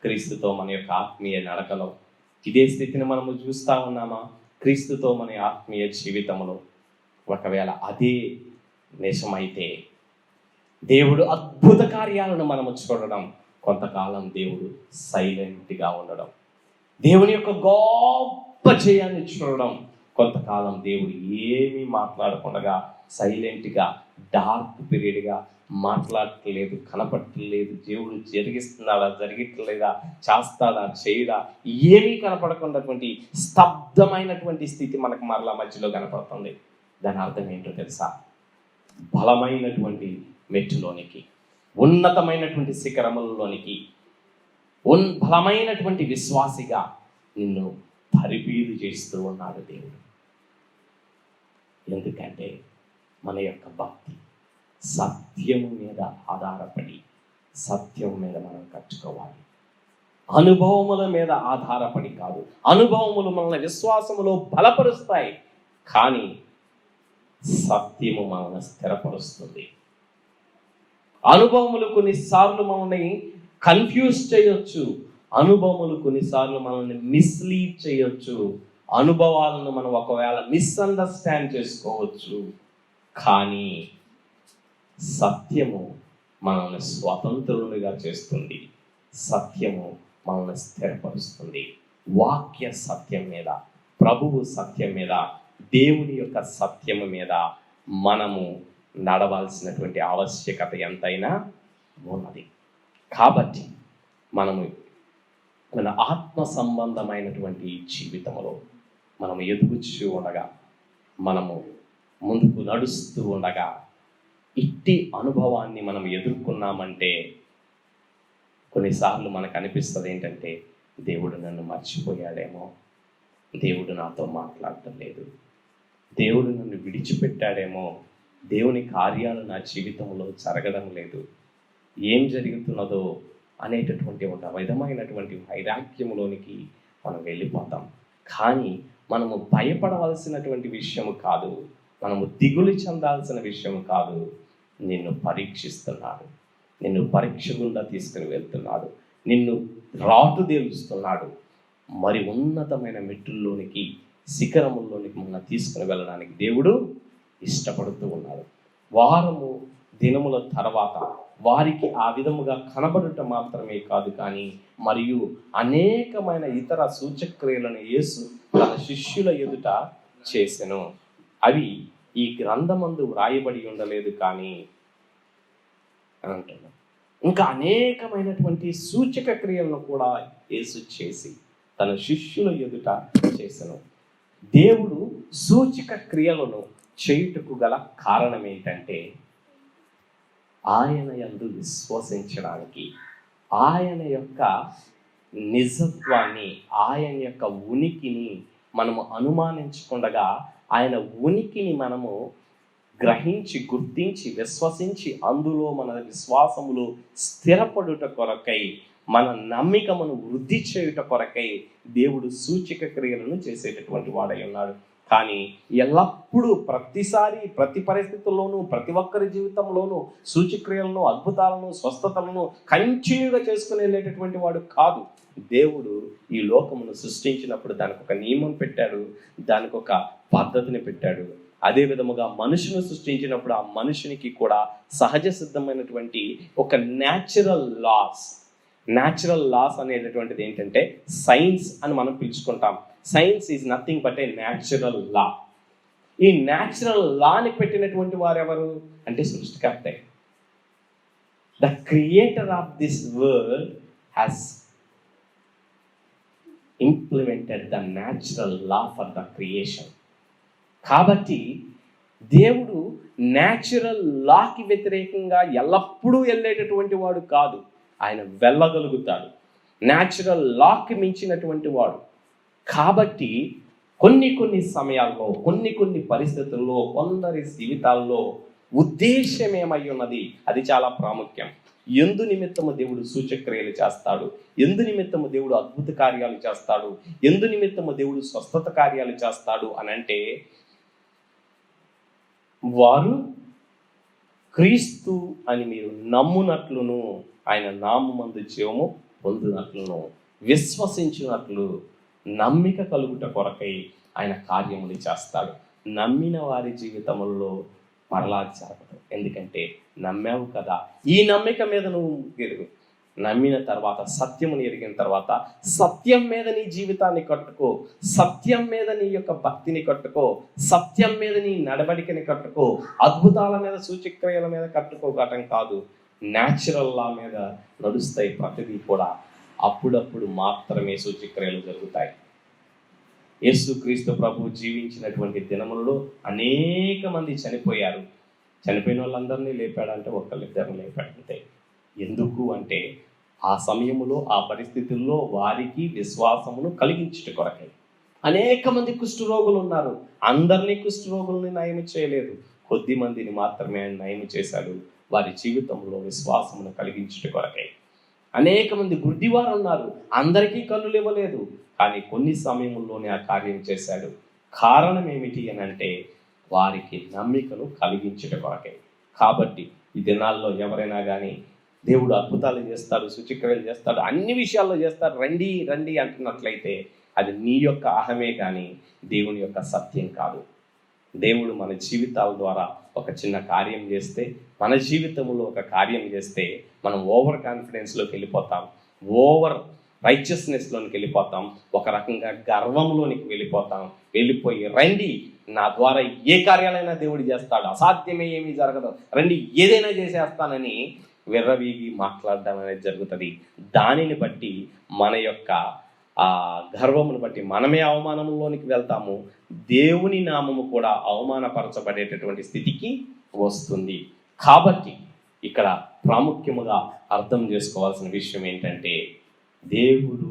క్రీస్తుతో మన యొక్క ఆత్మీయ నడకలో ఇదే స్థితిని మనము చూస్తూ ఉన్నామా? క్రీస్తుతో మన ఆత్మీయ జీవితంలో ఒకవేళ అదే నిజమైతే దేవుడు అద్భుత కార్యాలను మనము చూడడం, కొంతకాలం దేవుడు సైలెంట్గా ఉండడం, దేవుని యొక్క గొప్ప జయాన్ని చూడడం, కొంతకాలం దేవుడు ఏమీ మాట్లాడకుండా సైలెంట్గా డార్క్ పీరియడ్గా మాట్లాడట్లేదు, కనపడట్లేదు, దేవుడు జరిగిస్తున్నాడా, జరగట్లేదా, చేస్తాడా, చేయడా, ఏమీ కనపడకున్నటువంటి స్తబ్దమైనటువంటి స్థితి మనకు మరలా మధ్యలో కనపడుతుంది. దాని అర్థం ఏంటో తెలుసా? బలమైనటువంటి మెట్టులోనికి, ఉన్నతమైనటువంటి శిఖరములలోనికి, బలమైనటువంటి విశ్వాసిగా నిన్ను తరిబీదు చేస్తూ ఉన్నాడు దేవుడు. ఎందుకంటే మన యొక్క భక్తి సత్యము మీద ఆధారపడి, సత్యం మీద మనం కట్టుకోవాలి. అనుభవముల మీద ఆధారపడి కాదు. అనుభవములు మనల్ని విశ్వాసములో బలపరుస్తాయి, కానీ సత్యము మనల్ని స్థిరపరుస్తుంది. అనుభవములు కొన్నిసార్లు మనల్ని కన్ఫ్యూజ్ చేయొచ్చు, అనుభవములు కొన్నిసార్లు మనల్ని మిస్లీడ్ చేయొచ్చు, అనుభవాలను మనం ఒకవేళ మిస్అండర్స్టాండ్ చేసుకోవచ్చు. కానీ సత్యము మనల్ని స్వతంత్రులుగా చేస్తుంది, సత్యము మనల్ని స్థిరపరుస్తుంది. వాక్య సత్యం మీద, ప్రభువు సత్యం మీద, దేవుని యొక్క సత్యము మీద మనము నడవాల్సినటువంటి ఆవశ్యకత ఎంతైనా ఉన్నది. కాబట్టి మనము మన ఆత్మ సంబంధమైనటువంటి జీవితంలో మనం ఎదుగుచూ ఉండగా, మనము ముందుకు నడుస్తూ ఉండగా ఇట్టి అనుభవాన్ని మనం ఎదుర్కొన్నామంటే కొన్నిసార్లు మనకు అనిపిస్తుంది ఏంటంటే, దేవుడు నన్ను మర్చిపోయాడేమో, దేవుడు నాతో మాట్లాడటం లేదు, దేవుడు నన్ను విడిచిపెట్టాడేమో, దేవుని కార్యాలు నా జీవితంలో జరగడం లేదు, ఏం జరుగుతున్నదో అనేటటువంటి ఒక విధమైనటువంటి వైరాగ్యంలోనికి మనం వెళ్ళిపోతాం. కానీ మనము భయపడవలసినటువంటి విషయం కాదు, మనము దిగులు చెందాల్సిన విషయం కాదు. నిన్ను పరీక్షిస్తున్నాడు, నిన్ను పరీక్ష గుండా తీసుకుని వెళ్తున్నాడు, నిన్ను రాటుదేలుస్తున్నాడు, మరి ఉన్నతమైన మెట్టుల్లోనికి, శిఖరముల్లోనికి మనం తీసుకుని వెళ్ళడానికి దేవుడు ఇష్టపడుతూ ఉన్నాడు. వారము దినముల తర్వాత వారికి ఆ విధముగా కనబడటం మాత్రమే కాదు, కానీ మరియు అనేకమైన ఇతర సూచక్రియలను యేసు తన శిష్యుల ఎదుట చేసెను. అవి ఈ గ్రంథమందు వ్రాయబడి ఉండలేదు కానీ అని అంటున్నాను. ఇంకా అనేకమైనటువంటి సూచక క్రియలను కూడా యేసు చేసి తన శిష్యుల ఎదుట చేసెను. దేవుడు సూచక క్రియలను చేయుటకు గల కారణం ఏంటంటే, ఆయన యందు విశ్వసించడానికి, ఆయన యొక్క నిజత్వాన్ని, ఆయన యొక్క ఉనికిని మనము అనుమానించకుండా ఆయన ఉనికిని మనము గ్రహించి, గుర్తించి, విశ్వసించి అందులో మన విశ్వాసములో స్థిరపడుట కొరకై, మన నమ్మికమును వృద్ధి చేయుట కొరకై దేవుడు సూచక క్రియలను చేసేటటువంటి వాడై ఉన్నాడు. కానీ ఎల్లప్పుడూ, ప్రతిసారి, ప్రతి పరిస్థితుల్లోనూ, ప్రతి ఒక్కరి జీవితంలోనూ సూచక్రియలను, అద్భుతాలను, స్వస్థతలను కంటిన్యూగా చేసుకుని వెళ్ళేటటువంటి వాడు కాదు. దేవుడు ఈ లోకమును సృష్టించినప్పుడు దానికి ఒక నియమం పెట్టాడు, దానికి ఒక పద్ధతిని పెట్టాడు. అదే విధముగా మనుషును సృష్టించినప్పుడు ఆ మనుషునికి కూడా సహజ సిద్ధమైనటువంటి ఒక న్యాచురల్ లాస్ అనేటటువంటిది ఏంటంటే సైన్స్ అని మనం పిలుచుకుంటాం. Science is nothing but a natural law. ఈ న్యాచురల్ లాని పెట్టినటువంటి వారు ఎవరు అంటే సృష్టికర్తే. The creator of this world has implemented the natural law for the creation. కాబట్టి దేవుడు న్యాచురల్ లాకి వ్యతిరేకంగా ఎల్లప్పుడూ వెళ్ళేటటువంటి వాడు కాదు. ఆయన వెళ్ళగలుగుతాడు, న్యాచురల్ లాకి మించినటువంటి వాడు. కాబట్టి కొన్ని సమయాల్లో, కొన్ని పరిస్థితుల్లో, కొందరి జీవితాల్లో ఉద్దేశం ఏమై ఉన్నది, అది చాలా ప్రాముఖ్యం. ఎందు నిమిత్తము దేవుడు సూచక్రియలు చేస్తాడు, ఎందు నిమిత్తము దేవుడు అద్భుత కార్యాలు చేస్తాడు, ఎందు నిమిత్తము దేవుడు స్వస్థత కార్యాలు చేస్తాడు అని అంటే, వారు క్రీస్తు అని మీరు నమ్మునట్లును, ఆయన నామమందు జీవము పొందినట్లును, విశ్వసించినట్లు, నమ్మిక కలుగుట కొరకై ఆయన కార్యములు చేస్తాడు. నమ్మిన వారి జీవితంలో మరలా జరగదు. ఎందుకంటే నమ్మావు కదా, ఈ నమ్మిక మీద నువ్వు ఎరుగు. నమ్మిన తర్వాత, సత్యమును ఎరిగిన తర్వాత, సత్యం మీద నీ జీవితాన్ని కట్టుకో, సత్యం మీద నీ యొక్క భక్తిని కట్టుకో, సత్యం మీద నీ నడవడికని కట్టుకో. అద్భుతాల మీద, సూచక్రియల మీద కట్టుకోవటం కాదు, న్యాచురల్ లా మీద నడుస్తాయి ప్రతిదీ కూడా. అప్పుడప్పుడు మాత్రమే సూచక్రియలు జరుగుతాయి. యేసుక్రీస్తు ప్రభు జీవించినటువంటి దినములలో అనేక మంది చనిపోయారు. చనిపోయిన వాళ్ళందరినీ లేపాడంటే ఒకళ్ళిద్దరిని లేపాడంతే. ఎందుకు అంటే ఆ సమయములో, ఆ పరిస్థితుల్లో వారికి విశ్వాసమును కలిగించుట కొరకై. అనేక మంది కుష్ఠరోగులు ఉన్నారు, అందరినీ కుష్ఠరోగుల్ని నయం చేయలేదు, కొద్ది మందిని మాత్రమే ఆయన నయం చేశాడు, వారి జీవితంలో విశ్వాసమును కలిగించుట కొరకై. అనేక మంది గుడ్డివారు ఉన్నారు, అందరికీ కన్నులు ఇవ్వలేదు, కానీ కొన్ని సమయంలోనే ఆ కార్యం చేశాడు. కారణం ఏమిటి అని అంటే వారికి నమ్మికను కలిగించుట కొరకై. కాబట్టి ఈ దినాల్లో ఎవరైనా కానీ దేవుడు అద్భుతాలు చేస్తాడు, సూచక్రియలు చేస్తాడు, అన్ని విషయాల్లో చేస్తాడు, రండి రండి అంటున్నట్లయితే అది నీ యొక్క అహమే కానీ దేవుని యొక్క సత్యం కాదు. దేవుడు మన జీవితాల ద్వారా ఒక చిన్న కార్యం చేస్తే, మన జీవితంలో ఒక కార్యం చేస్తే మనం ఓవర్ కాన్ఫిడెన్స్లోకి వెళ్ళిపోతాం, ఓవర్ రైచియస్నెస్లోనికి వెళ్ళిపోతాం, ఒక రకంగా గర్వంలోనికి వెళ్ళిపోయి రండి, నా ద్వారా ఏ కార్యాలైనా దేవుడు చేస్తాడు, అసాధ్యమే ఏమీ జరగదు, రండి ఏదైనా చేసేస్తానని విర్రవీగి మాట్లాడడం అనేది జరుగుతుంది. దానిని బట్టి మన యొక్క గర్వమును బట్టి మనమే అవమానంలోనికి వెళ్తాము, దేవుని నామము కూడా అవమానపరచబడేటటువంటి స్థితికి వస్తుంది. కాబట్టి ఇక్కడ ప్రాముఖ్యముగా అర్థం చేసుకోవాల్సిన విషయం ఏంటంటే, దేవుడు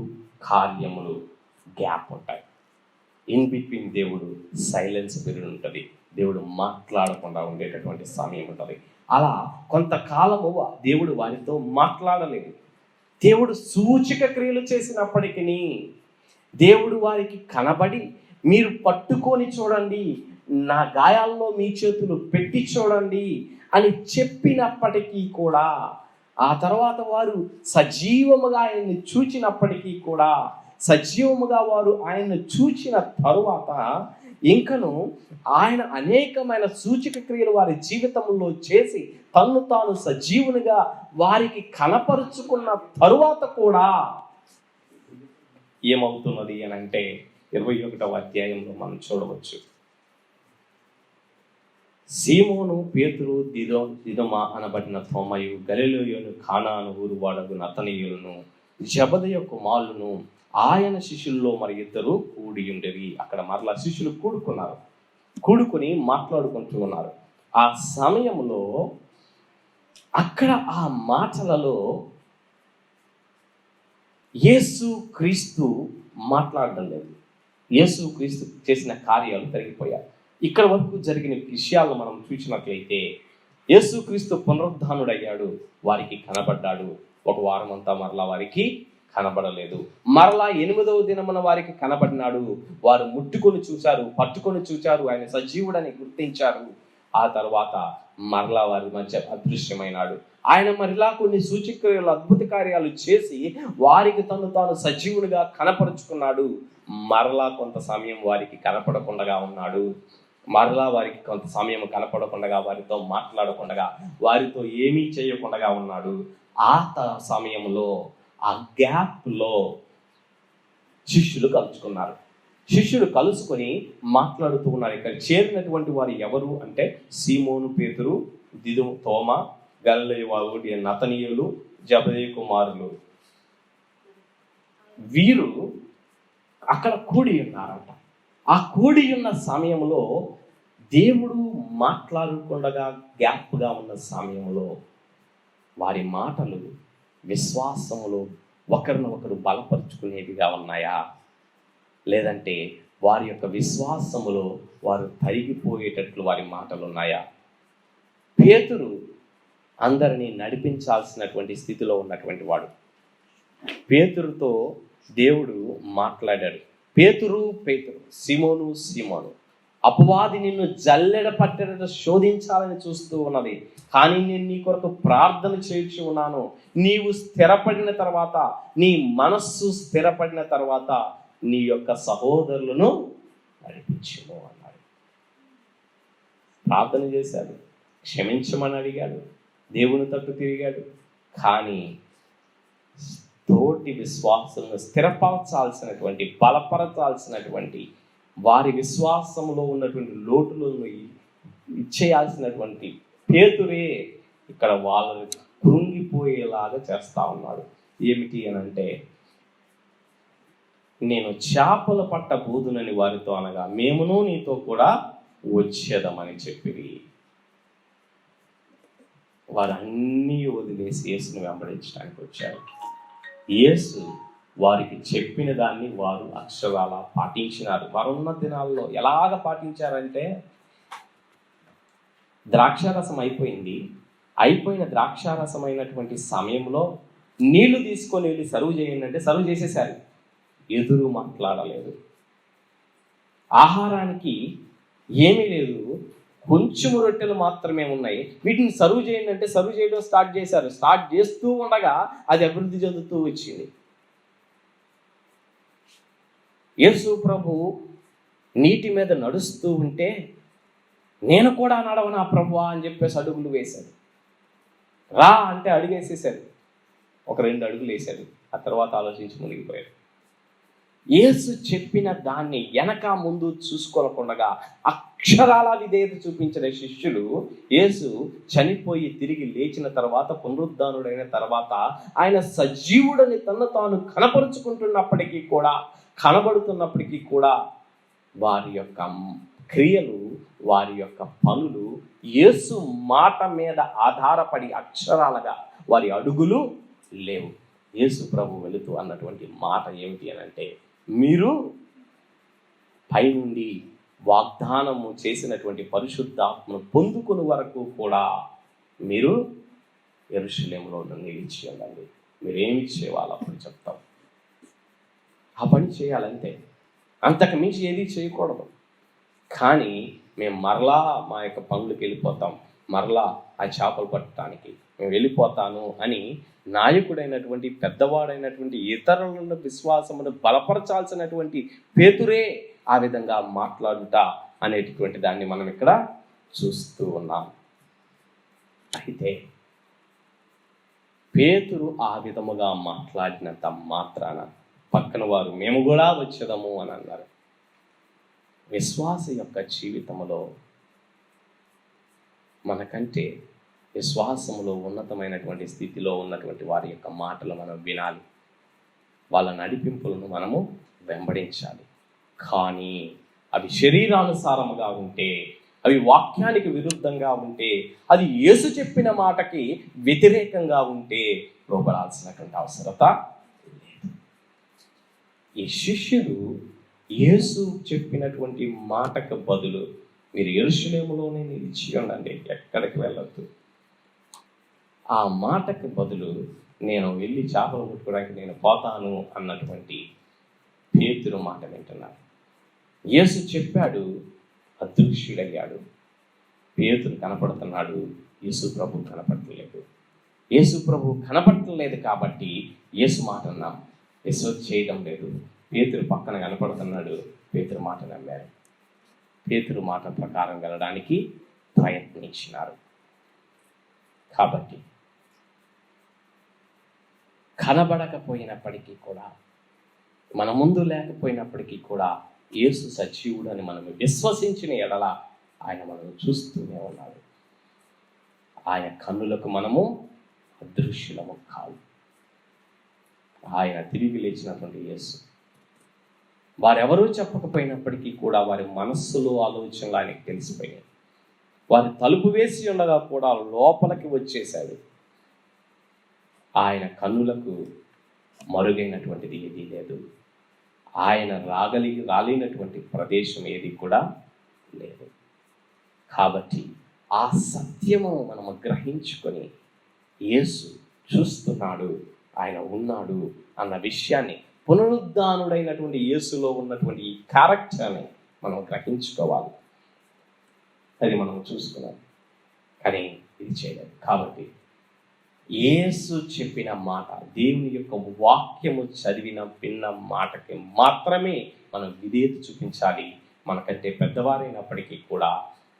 కార్యములు గ్యాప్ ఉంటాయి. ఇన్ బిట్వీన్ దేవుడు సైలెన్స్ పీరియడ్ ఉంటుంది, దేవుడు మాట్లాడకుండా ఉండేటటువంటి సమయం ఉంటుంది. అలా కొంతకాలము దేవుడు వారితో మాట్లాడలేదు. దేవుడు సూచక క్రియలు చేసినప్పటికీ, దేవుడు వారికి కనబడి మీరు పట్టుకొని చూడండి, నా గాయాల్లో మీ చేతులు పెట్టి చూడండి అని చెప్పినప్పటికీ కూడా, ఆ తర్వాత వారు సజీవముగా ఆయన్ని చూచినప్పటికీ కూడా, సజీవముగా వారు ఆయన్ని చూచిన తరువాత ఇంకను ఆయన అనేకమైన సూచక క్రియలు వారి జీవితంలో చేసి తన్ను తాను సజీవునిగా వారికి కనపరుచుకున్న తరువాత కూడా ఏమవుతున్నది అని అంటే 21వ అధ్యాయంలో మనం చూడవచ్చు. సీమోను, పేతురు, దిదమ అనబడిన తోమయు, గలిలయోను కానాను ఊరు వాడగు నతనీయులను, జబదయ కుమారులను ఆయన శిష్యుల్లో మరి ఇద్దరు కూడి ఉండేవి. అక్కడ మరలా శిష్యులు కూడుకొని మాట్లాడుకుంటూ ఉన్నారు. ఆ సమయంలో అక్కడ ఆ మాటలలో యేసు క్రీస్తు మాట్లాడడం లేదు. యేసు క్రీస్తు చేసిన కార్యాలు జరిగిపోయాయి. ఇక్కడ వరకు జరిగిన విషయాలు మనం చూసినట్లయితే, యేసు క్రీస్తు పునరుద్ధానుడయ్యాడు, వారికి కనబడ్డాడు. ఒక వారం అంతా మరలా వారికి కనబడలేదు. మరలా 8వ దినమున వారికి కనబడినాడు. వారు ముట్టుకొని చూశారు, పట్టుకొని చూశారు, ఆయన సజీవుడని గుర్తించారు. ఆ తర్వాత మరలా వారి మధ్య అదృశ్యమైనాడు. ఆయన మరలా కొన్ని సూచక్రియలు, అద్భుత కార్యాలు చేసి వారికి తాను సజీవునిగా కనపరుచుకున్నాడు. మరలా కొంత సమయం వారికి కనపడకుండా ఉన్నాడు. మరలా వారికి కొంత సమయం కనపడకుండా, వారితో మాట్లాడకుండా, వారితో ఏమీ చేయకుండా ఉన్నాడు. ఆ సమయంలో, ఆ గ్యాప్లో శిష్యులు కలుసుకున్నారు. శిష్యులు కలుసుకొని మాట్లాడుతూ ఉన్నారు. ఇక్కడ చేరినటువంటి వారు ఎవరు అంటే, సీమోను, పేతురు, దిదుమ, తోమ, గలిలయ వాడు నతనీయులు, జబదయి కుమారులు. వీరు అక్కడ కూడి ఉన్నారంట. ఆ కూడి ఉన్న సమయంలో దేవుడు మాట్లాడకుండా గ్యాప్గా ఉన్న సమయంలో వారి మాటలు విశ్వాసములో ఒకరినొకరు బలపరుచుకునేవిగా ఉన్నాయా, లేదంటే వారి యొక్క విశ్వాసములో వారు తరిగిపోయేటట్లు వారి మాటలు ఉన్నాయా? పేతురు అందరినీ నడిపించాల్సినటువంటి స్థితిలో ఉన్నటువంటి వాడు. పేతురుతో దేవుడు మాట్లాడాడు. పేతురు, సీమోను, అపవాది నిన్ను జల్లెడ పట్టెడ శోధించాలని చూస్తూ ఉన్నది, కానీ నేను నీ కొరకు ప్రార్థన చేయించి ఉన్నాను. నీవు స్థిరపడిన తర్వాత, నీ మనస్సు స్థిరపడిన తర్వాత నీ యొక్క సహోదరులను నడిపించుము అన్నాడు. ప్రార్థన చేశాడు, క్షమించమని అడిగాడు, దేవుని తట్టు తిరిగాడు. కానీ తోటి విశ్వాసంలో స్థిరపరచాల్సినటువంటి, బలపరచాల్సినటువంటి, వారి విశ్వాసంలో ఉన్నటువంటి లోటులను ఇచ్చేయాల్సినటువంటి పేతురే ఇక్కడ వాళ్ళని కృంగిపోయేలాగా చేస్తా ఉన్నాడు. ఏమిటి అని అంటే, నేను చేపల పట్ట బూదునని వారితో అనగా, మేమును నీతో కూడా వచ్చేదమని చెప్పి వారు అన్నీ వదిలేసి యేసుని వెంబడించడానికి వచ్చారు. యేసు వారికి చెప్పిన దాన్ని వారు అక్షరాలా పాటించినారు. వారున్న దినాల్లో ఎలాగ పాటించారంటే, ద్రాక్షారసం అయిపోయిన ద్రాక్షారసం అయినటువంటి సమయంలో నీళ్లు తీసుకొని వెళ్ళి సర్వ్ చేయండి అంటే సర్వ్ చేసేసారు. ఎదురు మాట్లాడలేదు. ఆహారానికి ఏమీ లేదు, కొంచెం రొట్టెలు మాత్రమే ఉన్నాయి. వీటిని సర్వ్ చేయండి అంటే సర్వ్ చేయడం స్టార్ట్ చేశారు. స్టార్ట్ చేస్తూ ఉండగా అది అభివృద్ధి చెందుతూ వచ్చింది. యేసు ప్రభు నీటి మీద నడుస్తూ ఉంటే, నేను కూడా నడవనా ప్రభువా అని చెప్పేసి అడుగులు వేశాడు. రా అంటే అడుగేసేసాడు. ఒక 2 అడుగులు వేశాడు. ఆ తర్వాత ఆలోచించి మునిగిపోయాడు. యేసు చెప్పిన దాన్ని వెనక ముందు చూసుకోకుండా అక్షరాల విధేయత చూపించిన శిష్యులు యేసు చనిపోయి తిరిగి లేచిన తర్వాత, పునరుద్ధానుడైన తర్వాత ఆయన సజీవుడని తను తాను కనబడుతున్నప్పటికీ కూడా వారి యొక్క క్రియలు, వారి యొక్క పనులు యేసు మాట మీద ఆధారపడి అక్షరాలుగా వారి అడుగులు లేవు. యేసు ప్రభు వెళుతూ అన్నటువంటి మాట ఏమిటి అని అంటే, మీరు పైనుండి వాగ్దానము చేసినటువంటి పరిశుద్ధాత్మను పొందుకుని వరకు కూడా మీరు యెరూషలేములో నిలిచి ఉండండి. మీరేమి చేయాలో అప్పుడు చెప్తాం. ఆ పని చేయాలంటే, అంతకు మించి ఏది చేయకూడదు. కానీ మేము మరలా మా యొక్క పనులకు వెళ్ళిపోతాం, మరలా ఆ చేపలు పట్టడానికి మేము వెళ్ళిపోతాను అని నాయకుడైనటువంటి, పెద్దవాడైనటువంటి, ఇతరులను విశ్వాసమును బలపరచాల్సినటువంటి పేతురే ఆ విధంగా మాట్లాడుట అనేటటువంటి దాన్ని మనం ఇక్కడ చూస్తూ ఉన్నాం. అయితే పేతురు ఆ విధముగా మాట్లాడినంత మాత్రాన పక్కన వారు మేము కూడా వచ్చేదము అని అన్నారు. విశ్వాస యొక్క జీవితంలో మనకంటే విశ్వాసములో ఉన్నతమైనటువంటి స్థితిలో ఉన్నటువంటి వారి యొక్క మాటలు మనం వినాలి, వాళ్ళ నడిపింపులను మనము వెంబడించాలి. కానీ అవి శరీరానుసారముగా ఉంటే, అవి వాక్యానికి విరుద్ధంగా ఉంటే, అది యేసు చెప్పిన మాటకి వ్యతిరేకంగా ఉంటే లోబడాల్సినటువంటి అవసరత లేదు. ఈ శిష్యుడు యేసు చెప్పినటువంటి మాటకు బదులు మీరు యెరూషలేములోనే నిలిచి ఉండండి, ఎక్కడికి వెళ్ళొద్దు, ఆ మాటకు బదులు నేను వెళ్ళి చేపలు పట్టుకోవడానికి నేను పోతాను అన్నటువంటి పేతురు మాట వింటున్నాడు. యేసు చెప్పాడు, అదృశ్యుడయ్యాడు. పేతురు కనపడుతున్నాడు, యేసు ప్రభు కనపడలేదు. యేసు ప్రభు కనపడలేదు కాబట్టి యేసు మాట అన్నాం, యేసు చేయడం లేదు. పేతురు పక్కన కనపడుతున్నాడు, పేతురు మాట నమ్మారు, పేతురు మాట ప్రకారం వెళ్ళడానికి ప్రయత్నించినారు. కాబట్టి కనబడకపోయినప్పటికీ కూడా, మన ముందు లేకపోయినప్పటికీ కూడా యేసు సజీవుడు అని మనం విశ్వసించిన ఎడల ఆయన మనం చూస్తూనే ఉన్నాడు. ఆయన కన్నులకు మనము అదృశ్యులము కాదు. ఆయన తిరిగి లేచినటువంటి యేసు వారెవరూ చెప్పకపోయినప్పటికీ కూడా వారి మనస్సులో ఆలోచనలు ఆయనకు తెలిసిపోయాయి. వారి తలుపు వేసి ఉండగా కూడా లోపలికి వచ్చేశాడు. ఆయన కన్నులకు మరుగైనటువంటిది ఏదీ లేదు. ఆయన రాలేనటువంటి ప్రదేశం ఏది కూడా లేదు. కాబట్టి ఆ సత్యము మనము గ్రహించుకొని యేసు చూస్తున్నాడు, ఆయన ఉన్నాడు అన్న విషయాన్ని, పునరుద్ధానుడైనటువంటి యేసులో ఉన్నటువంటి ఈ క్యారెక్టర్ని మనం గ్రహించుకోవాలి. అది మనం చూసుకున్నాం, కానీ ఇది చేయలేదు. కాబట్టి యేసు చెప్పిన మాట, దేవుని యొక్క వాక్యము విన్న మాటకి మాత్రమే మనం విధేయత చూపించాలి. మనకంటే పెద్దవారైనప్పటికీ కూడా,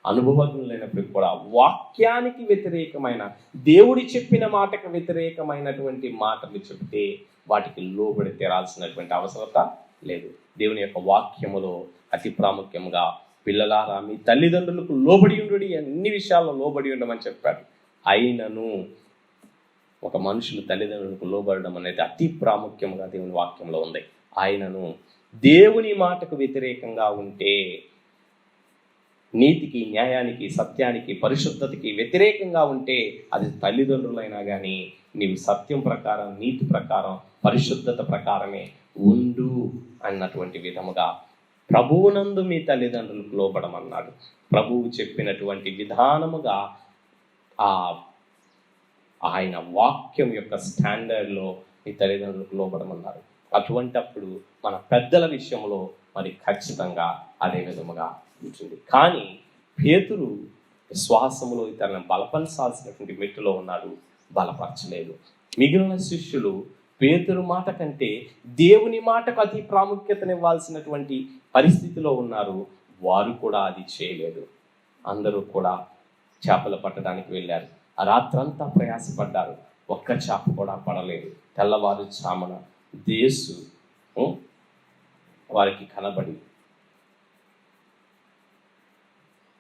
అనుభవజ్ఞులైనప్పటికీ కూడా, వాక్యానికి వ్యతిరేకమైన, దేవుడి చెప్పిన మాటకు వ్యతిరేకమైనటువంటి మాటలు చెబితే వాటికి లోబడి తీరాల్సినటువంటి అవసరత లేదు. దేవుని యొక్క వాక్యములో అతి ప్రాముఖ్యంగా, పిల్లలారా మీ తల్లిదండ్రులకు లోబడి ఉండుడి, అన్ని విషయాల్లో లోబడి ఉండమని చెప్పాడు. అయినను ఒక మనుషులు తల్లిదండ్రులకు లోబడడం అనేది అతి ప్రాముఖ్యంగా దేవుని వాక్యంలో ఉంది. ఆయనను దేవుని మాటకు వ్యతిరేకంగా ఉంటే, నీతికి, న్యాయానికి, సత్యానికి, పరిశుద్ధతకి వ్యతిరేకంగా ఉంటే, అది తల్లిదండ్రులైనా కానీ నీవు సత్యం ప్రకారం, నీతి ప్రకారం, పరిశుద్ధత ప్రకారమే ఉండు అన్నటువంటి విధముగా ప్రభువునందు మీ తల్లిదండ్రులకు లోబడమన్నాడు. ప్రభువు చెప్పినటువంటి విధానముగా ఆయన వాక్యం యొక్క స్టాండర్డ్లో మీ తల్లిదండ్రులకు లోబడమన్నారు. అటువంటప్పుడు మన పెద్దల విషయంలో మరి ఖచ్చితంగా అదే విధముగా ఉంటుంది. కానీ పేతురు విశ్వాసములో ఇతరులను బలపరచాల్సినటువంటి మెట్టులో ఉన్నాడు, బలపరచలేదు. మిగిలిన శిష్యులు పేతురు మాట కంటే దేవుని మాటకు అతి ప్రాముఖ్యతనివ్వాల్సినటువంటి పరిస్థితిలో ఉన్నారు. వారు కూడా అది చేయలేదు. అందరూ కూడా చేపలు పట్టడానికి వెళ్ళారు. ఆ రాత్రంతా ప్రయాసపడ్డారు, ఒక్క చేప కూడా పడలేదు. తెల్లవారు చామన వారికి కనబడి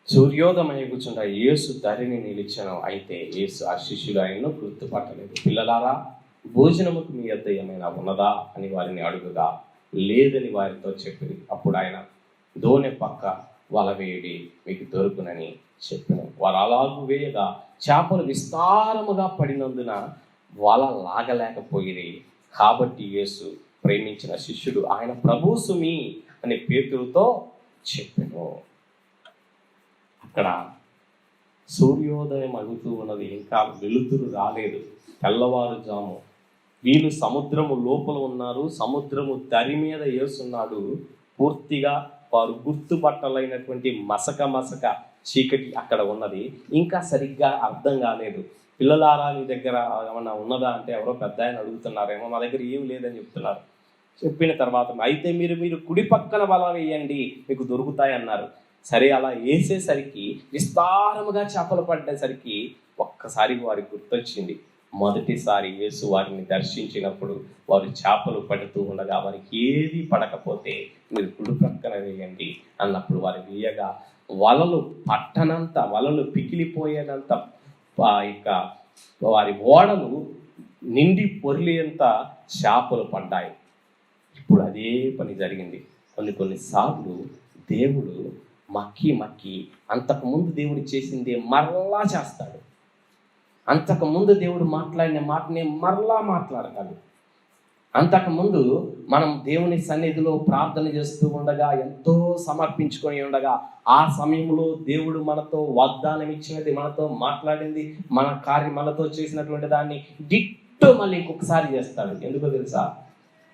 సూర్యోదయం కూర్చుంటా యేసు ధరిని నిలిచాను. అయితే యేసు ఆ శిష్యులు ఆయన్ను గుర్తుపట్టలేదు. పిల్లలారా, భోజనముకు మీ యొద్ద ఏమైనా ఉన్నదా అని వారిని అడుగుగా లేదని వారితో చెప్పింది. అప్పుడు ఆయన దోణె పక్క వల వేయడి, మీకు దొరుకునని చెప్పిన. వారు అలాగూ వేయగా చేపలు విస్తారముగా పడినందున వల లాగలేకపోయింది. కాబట్టి యేసు ప్రేమించిన శిష్యుడు ఆయన ప్రభు సుమి అని పేతురుతో చెప్పెను. అక్కడ సూర్యోదయం అగుతూ ఉన్నది, ఇంకా వెలుతురు రాలేదు, తెల్లవారుజాము. వీళ్ళు సముద్రము లోపల ఉన్నారు, సముద్రము దరి మీద వేస్తున్నాడు. పూర్తిగా వారు గుర్తుపట్టలైనటువంటి మసక చీకటి అక్కడ ఉన్నది. ఇంకా సరిగ్గా అర్థం కాలేదు. పిల్లలారా నీ దగ్గర ఏమన్నా ఉన్నదా అంటే ఎవరో పెద్ద ఆయన అడుగుతున్నారేమో, మా దగ్గర ఏం లేదని చెప్తున్నారు. చెప్పిన తర్వాత అయితే మీరు కుడి పక్కన వల వేయండి, మీకు దొరుకుతాయి అన్నారు. సరే, అలా వేసేసరికి విస్తారముగా చేపలు పడ్డేసరికి ఒక్కసారి వారికి గుర్తొచ్చింది, మొదటిసారి యేసు వారిని దర్శించినప్పుడు వారు చేపలు పడుతూ ఉండగా వారికి ఏది పడకపోతే మీరు కుడి పక్కన వేయండి అన్నప్పుడు వారు వేయగా వలలు పట్టనంత, వలలు పికిలిపోయేనంత, ఇక వారి ఓడలు నిండి పొర్లేంత చేపలు పడ్డాయి. ఇప్పుడు అదే పని జరిగింది. కొన్నిసార్లు దేవుడు మక్కి అంతకుముందు దేవుడు చేసిందే మరలా చేస్తాడు. అంతకుముందు దేవుడు మాట్లాడిన మాటనే మరలా మాట్లాడతాడు. అంతకుముందు మనం దేవుని సన్నిధిలో ప్రార్థన చేస్తూ ఉండగా, ఎంతో సమర్పించుకొని ఉండగా, ఆ సమయంలో దేవుడు మనతో వాగ్దానం ఇచ్చినది, మనతో మాట్లాడింది, మనతో చేసినటువంటి దాన్ని డిట్టో మళ్ళీ ఇంకొకసారి చేస్తాడు. ఎందుకో తెలుసా?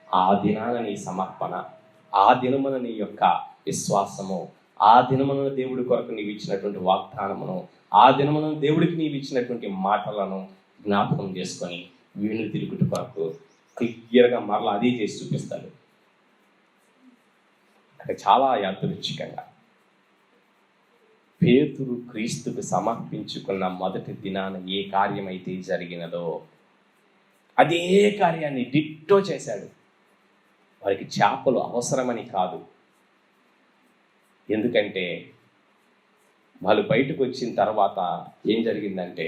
ఆ దినాన నీ సమర్పణ, ఆ దినమున నీ యొక్క విశ్వాసము, ఆ దినమున దేవుడి కొరకు నీవు ఇచ్చినటువంటి వాగ్దానమును, ఆ దినమున దేవుడికి నీవు ఇచ్చినటువంటి మాటలను జ్ఞాపకం చేసుకొని వీణు తిరుగుట కొరకు క్లియర్గా మరలా అదే చేసి చూపిస్తాడు. అంటే చాలా యాదృచ్ఛికంగా పేతురు క్రీస్తుకు సమర్పించుకున్న మొదటి దినాన ఏ కార్యమైతే జరిగినదో అదే కార్యాన్ని డిట్టో చేశాడు. వారికి చేపలు అవసరమని కాదు, ఎందుకంటే వాళ్ళు బయటకు వచ్చిన తర్వాత ఏం జరిగిందంటే,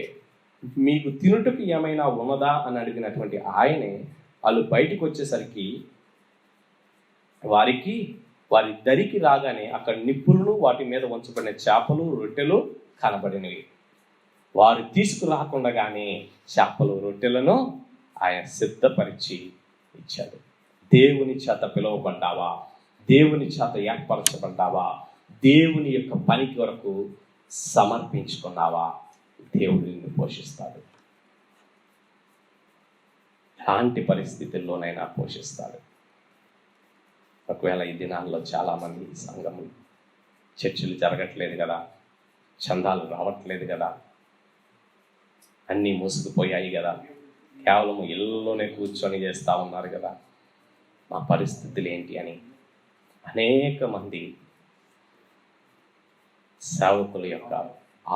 మీకు తినుటకు ఏమైనా ఉన్నదా అని అడిగినటువంటి ఆయనే వాళ్ళు బయటకు వచ్చేసరికి వారి దరికి రాగానే అక్కడ నిప్పులను, వాటి మీద ఉంచబడిన చేపలు, రొట్టెలు కనబడినవి. వారు తీసుకురాకుండగానే చేపలు, రొట్టెలను ఆయన సిద్ధపరిచి ఇచ్చాడు. దేవుని చేత పిలువబడ్డావా? దేవుని చేత ఏర్పరచబడ్డావా? దేవుని యొక్క పని కొరకు సమర్పించుకున్నావా? దేవుడు నిన్ను పోషిస్తాడు. ఎలాంటి పరిస్థితుల్లోనైనా పోషిస్తాడు. ఒకవేళ ఈ దినాల్లో చాలామంది సంఘములు, చర్చలు జరగట్లేదు కదా, చందాలు రావట్లేదు కదా, అన్నీ మూసుకుపోయాయి కదా, కేవలం ఇళ్ళలోనే కూర్చొని చేస్తూ ఉన్నారు కదా, మా పరిస్థితులు ఏంటి అని అనేక మంది సేవకుల యొక్క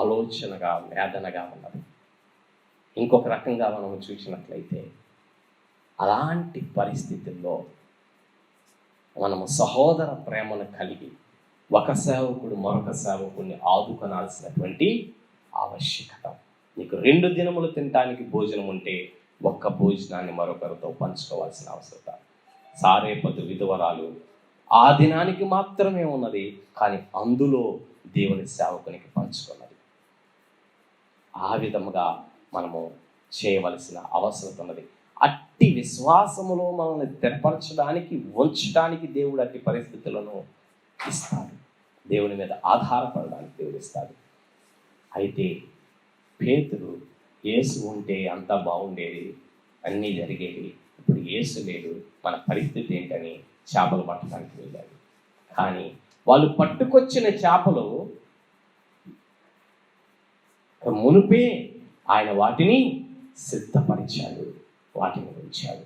ఆలోచనగా, వేదనగా ఉన్నది. ఇంకొక రకంగా మనం చూసినట్లయితే, అలాంటి పరిస్థితుల్లో మనము సహోదర ప్రేమను కలిగి ఒక సేవకుడు మరొక సేవకుడిని ఆదుకొనాల్సినటువంటి ఆవశ్యకత. నీకు 2 దినములు తినడానికి భోజనం ఉంటే ఒక్క భోజనాన్ని మరొకరితో పంచుకోవాల్సిన అవసరం. సారేపదు విధవరాలు ఆ దినానికి మాత్రమే ఉన్నది, కానీ అందులో దేవుని సేవకునికి పంచుకున్నది. ఆ విధముగా మనము చేయవలసిన అవసరం ఉన్నది. అట్టి విశ్వాసములో మనల్ని స్థిరపరచడానికి, ఉంచడానికి దేవుడు అట్టి పరిస్థితులను ఇస్తాడు. దేవుని మీద ఆధారపడడానికి దేవుడు ఇస్తాడు. అయితే పేతురు, యేసు ఉంటే అంతా బాగుండేది, అన్నీ జరిగేవి, ఇప్పుడు యేసు లేడు, మన పరిస్థితి ఏంటని చేపలు పట్టడానికి వెళ్ళాడు. కానీ వాళ్ళు పట్టుకొచ్చిన చేపలు మునుపే ఆయన వాటిని సిద్ధపరిచాడు, వాటిని ఉంచాడు.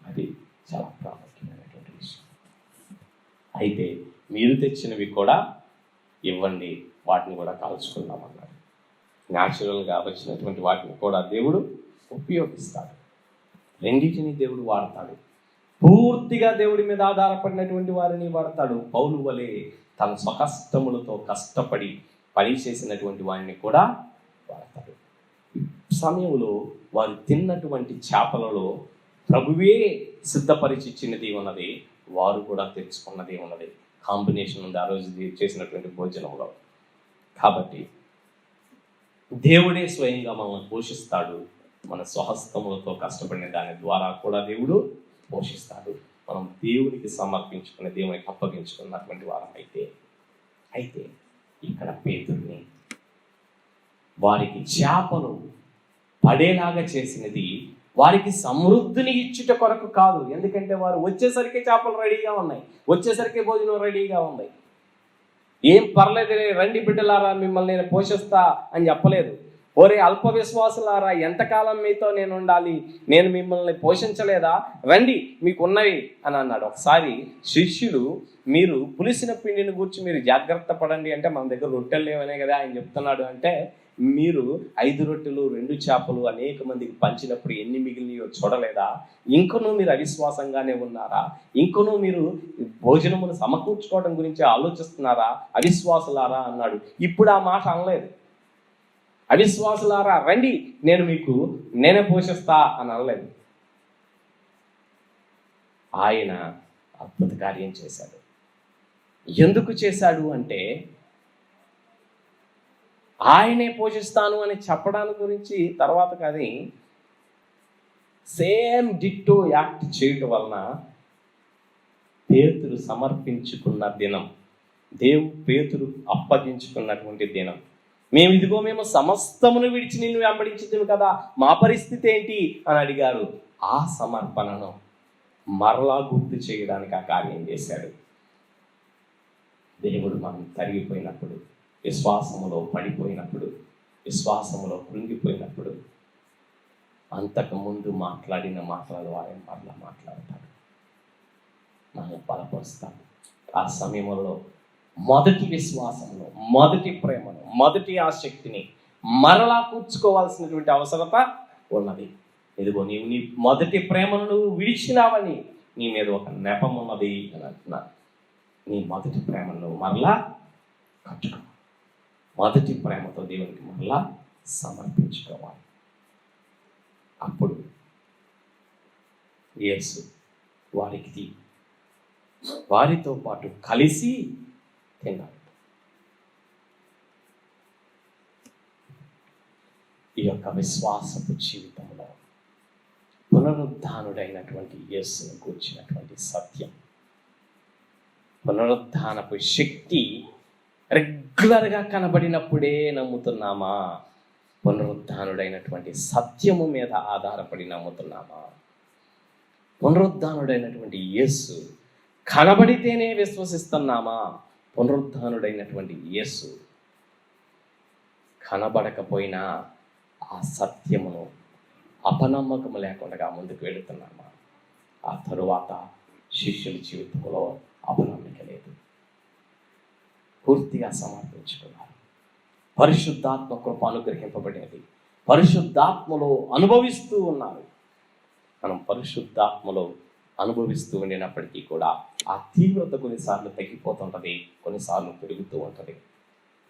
అది చాలా ప్రాముఖ్యమైనటువంటి విషయం. అయితే మీరు తెచ్చినవి కూడా ఇవ్వండి, వాటిని కూడా కాల్చుకుందామన్నాడు. న్యాచురల్గా వచ్చినటువంటి వాటిని కూడా దేవుడు ఉపయోగిస్తాడు. రెండింటిని దేవుడు వాడతాడు. పూర్తిగా దేవుడి మీద ఆధారపడినటువంటి వారిని వాడతాడు. పౌలు వలె తన స్వకష్టములతో కష్టపడి పని చేసినటువంటి వారిని కూడా వాడతాడు. సమయంలో వారు తిన్నటువంటి చేపలలో ప్రభువే సిద్ధపరిచి ఇచ్చినది ఉన్నది, వారు కూడా తెచ్చుకున్నది ఉన్నది. కాంబినేషన్ ఉంది ఆ రోజు చేసినటువంటి భోజనంలో. కాబట్టి దేవుడే స్వయంగా మనల్ని పోషిస్తాడు. మన స్వహస్తములతో కష్టపడిన దాని ద్వారా కూడా దేవుడు పోషిస్తాడు. మనం దేవునికి సమర్పించుకుని దేవునికి అప్పగించుకున్నటువంటి వారం అయితే ఇక్కడ పేతురుని వారికి చేపలు పడేలాగా చేసినది వారికి సమృద్ధిని ఇచ్చుట కొరకు కాదు. ఎందుకంటే వారు వచ్చేసరికి చేపలు రెడీగా ఉన్నాయి, వచ్చేసరికి భోజనం రెడీగా ఉంది. ఏం పర్లేదు, రండి బిడ్డలారా మిమ్మల్ని నేను పోషిస్తా అని చెప్పలేదు. ఓరే అల్ప విశ్వాసులారా, ఎంతకాలం మీతో నేను ఉండాలి, నేను మిమ్మల్ని పోషించలేదా, రండి మీకున్నవి అని అన్నాడు. ఒకసారి శిష్యులు, మీరు పులిసిన పిండిని గురించి మీరు జాగ్రత్త పడండి అంటే, మన దగ్గర రొట్టెలు లేవనే కదా ఆయన చెప్తున్నాడు అంటే, మీరు 5 రొట్టెలు 2 చేపలు అనేక మందికి పంచినప్పుడు ఎన్ని మిగిలినయో చూడలేదా? ఇంకనూ మీరు అవిశ్వాసంగానే ఉన్నారా? ఇంకనూ మీరు భోజనమును సమకూర్చుకోవడం గురించి ఆలోచిస్తున్నారా? అవిశ్వాసులారా అన్నాడు. ఇప్పుడు ఆ మాట అనలేదు. అవిశ్వాసులారా రండి, నేనే పోషిస్తా అని అనలేదు. ఆయన అద్భుత కార్యం చేశాడు. ఎందుకు చేశాడు అంటే, ఆయనే పోషిస్తాను అని చెప్పడానికి గురించి తర్వాత కానీ సేమ్ డిట్టో యాక్ట్ చేయటం వలన పేతురు సమర్పించుకున్న దినం, పేతురు అప్పగించుకున్నటువంటి దినం, మేము సమస్తమును విడిచి నిన్ను వెంబడించుతున్నాము కదా, మా పరిస్థితి ఏంటి అని అడిగారు. ఆ సమర్పణను మరలా గుర్తు చేయడానికి ఆ కార్యం చేశాడు. దేవుడు మనం తరిగిపోయినప్పుడు, విశ్వాసములో పడిపోయినప్పుడు, విశ్వాసములో కృంగిపోయినప్పుడు, అంతకుముందు మాట్లాడిన మాటలు ఆయన మరలా మాట్లాడతాడు, మనం బలపరుస్తాడు. ఆ సమయంలో మొదటి విశ్వాసంలో, మొదటి ప్రేమను, మొదటి ఆసక్తిని మరలా కూర్చుకోవాల్సినటువంటి అవసరత ఉన్నది. ఇదిగో నీవు నీ మొదటి ప్రేమను నువ్వు విడిచినావని నీ మీద ఒక నెపం ఉన్నది అని అంటున్నాను. నీ మొదటి ప్రేమను నువ్వు మరలా కట్టుకో, మొదటి ప్రేమతో దేవునికి మరలా సమర్పించుకోవాలి. అప్పుడు యేసు వారితో పాటు కలిసి తిన్నాడు. ఈ యొక్క విశ్వాసపు జీవితంలో పునరుద్ధానుడైనటువంటి యేసును కూర్చున్నటువంటి సత్యం, పునరుద్ధానపు శక్తి రెగ్యులర్గా కనబడినప్పుడే నమ్ముతున్నామా? పునరుద్ధానుడైనటువంటి సత్యము మీద ఆధారపడి నమ్ముతున్నామా? పునరుద్ధానుడైనటువంటి యేసు కనబడితేనే విశ్వసిస్తున్నామా? పునరుద్ధానుడైనటువంటి యేసు కనబడకపోయినా ఆ సత్యమును అపనమ్మకము లేకుండా ముందుకు వెళుతున్నామా? ఆ తరువాత శిష్యుల జీవితంలో అపనమ్మిక లేదు, పూర్తిగా సమర్పించుకున్నారు. పరిశుద్ధాత్మ కృప అనుగ్రహింపబడేది, పరిశుద్ధాత్మలో అనుభవిస్తూ ఉన్నారు. మనం పరిశుద్ధాత్మలో అనుభవిస్తూ ఉండినప్పటికీ కూడా ఆ తీవ్రత కొన్నిసార్లు తగ్గిపోతుంటుంది, కొన్నిసార్లు పెరుగుతూ ఉంటుంది.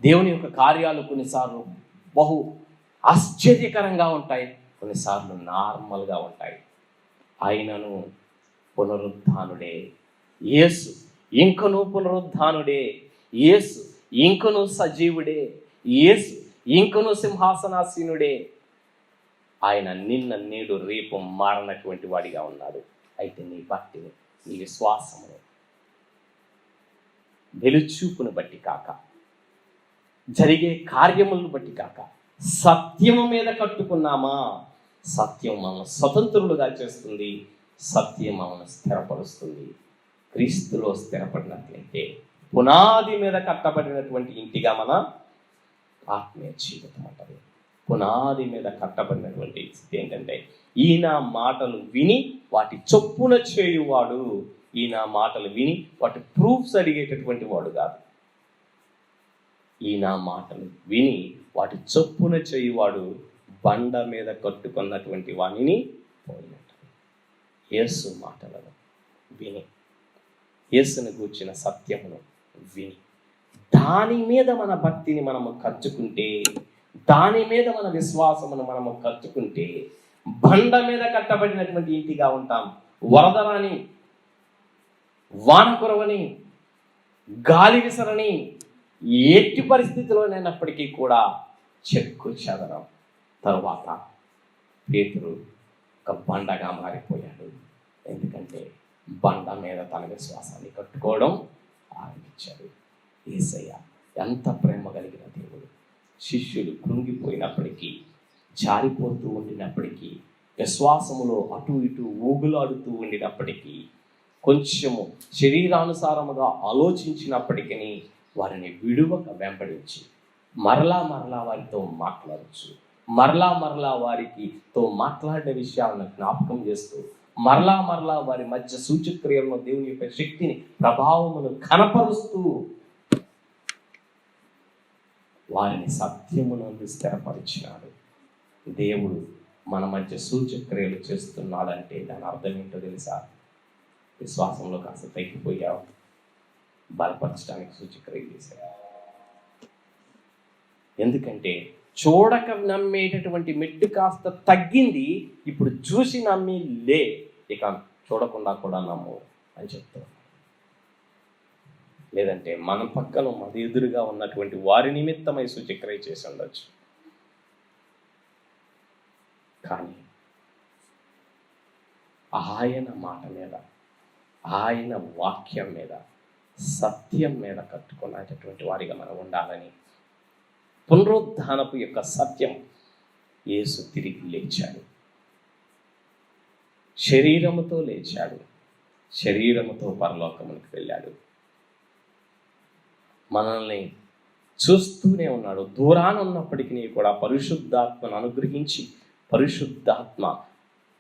దేవుని యొక్క కార్యాలు కొన్నిసార్లు బహు ఆశ్చర్యకరంగా ఉంటాయి, కొన్నిసార్లు నార్మల్గా ఉంటాయి. ఆయనను పునరుద్ధానుడే యేసు, ఇంకనూ పునరుద్ధానుడే యేసు, ఇంకనూ సజీవుడే యేసు, ఇంకనూ సింహాసనాసీనుడే. ఆయన నిన్న నేడు రేపు మారనటువంటి వాడిగా ఉన్నాడు. అయితే నీ భక్తిని, నీ విశ్వాసమును వెలుచూపును బట్టి కాక, జరిగే కార్యములను బట్టి కాక, సత్యము మీద కట్టుకున్నామా? సత్యం మనల్ని స్వతంత్రులుగా చేస్తుంది, సత్యం మనల్ని స్థిరపరుస్తుంది. క్రీస్తులో స్థిరపడినట్లయితే పునాది మీద కట్టబడినటువంటి ఇంటిగా మన ఆత్మీయ జీవితం అంటారు. పునాది మీద కట్టబడినటువంటి స్థితి ఏంటంటే, ఈయన మాటలు విని వాటి చొప్పున చేయువాడు. ఈయన మాటలు విని వాటి ప్రూఫ్స్ అడిగేటటువంటి వాడు కాదు. ఈయన మాటలు విని వాటి చొప్పున చేయువాడు బండ మీద కట్టుకున్నటువంటి వాణిని పోయినట్టు. యేసు మాటలను విని, యేసుని గూర్చిన సత్యమును విని, దాని మీద మన భక్తిని మనము కట్టుకుంటే, దాని మీద మన విశ్వాసమును మనము కట్టుకుంటే బండ మీద కట్టబడినటువంటి ఇంటిగా ఉంటాం. వరద రాని, వాన కురవని, గాలి విసరని, ఎట్టి పరిస్థితిలోనైనప్పటికీ కూడా చెక్కు చెదరం. తరువాత పేతురు ఒక బండగా మారిపోయాడు. ఎందుకంటే బండ మీద తన విశ్వాసాన్ని కట్టుకోవడం ఆరంభించాడు. యేసయ్య ఎంత ప్రేమ కలిగిన దేవుడు. శిష్యులు కృంగిపోయినప్పటికీ, జారిపోతూ ఉండినప్పటికీ, విశ్వాసములో అటు ఇటు ఊగులాడుతూ ఉండినప్పటికీ, కొంచెము శరీరానుసారముగా ఆలోచించినప్పటికీ వారిని విడువక వెంబడించి మరలా వారితో మాట్లాడచ్చు, మరలా వారితో మాట్లాడిన విషయాలను జ్ఞాపకం చేస్తూ మరలా వారి మధ్య సూచక్రియలను, దేవుని యొక్క శక్తిని, ప్రభావమును కనపరుస్తూ వారిని సత్యమునందు స్థిరపరిచినాడు. దేవుడు మన మధ్య సూచక్రియలు చేస్తున్నాడంటే దాని అర్థం ఏంటో తెలుసా? విశ్వాసంలో కాస్త తగ్గిపోయావు, బలపరచడానికి సూచక్రియలు చేశాడు. ఎందుకంటే చూడక నమ్మేటటువంటి మెట్టు కాస్త తగ్గింది, ఇప్పుడు చూసి నమ్మి లే, ఇక చూడకుండా కూడా నమ్ము అని చెప్తారు. లేదంటే మన పక్కన మన ఎదురుగా ఉన్నటువంటి వారి నిమిత్తమై సూచక్రియ చేసి ఉండొచ్చు. కానీ ఆయన మాట మీద, ఆయన వాక్యం మీద, సత్యం మీద కట్టుకునేటటువంటి వారిగా మనం ఉండాలని, పునరుద్ధానపు యొక్క సత్యం, యేసు తిరిగి లేచాడు, శరీరముతో లేచాడు, శరీరముతో పరలోకమునికి వెళ్ళాడు. మనల్ని చూస్తూనే ఉన్నాడు. దూరాన ఉన్నప్పటికీ కూడా పరిశుద్ధాత్మను అనుగ్రహించి, పరిశుద్ధాత్మ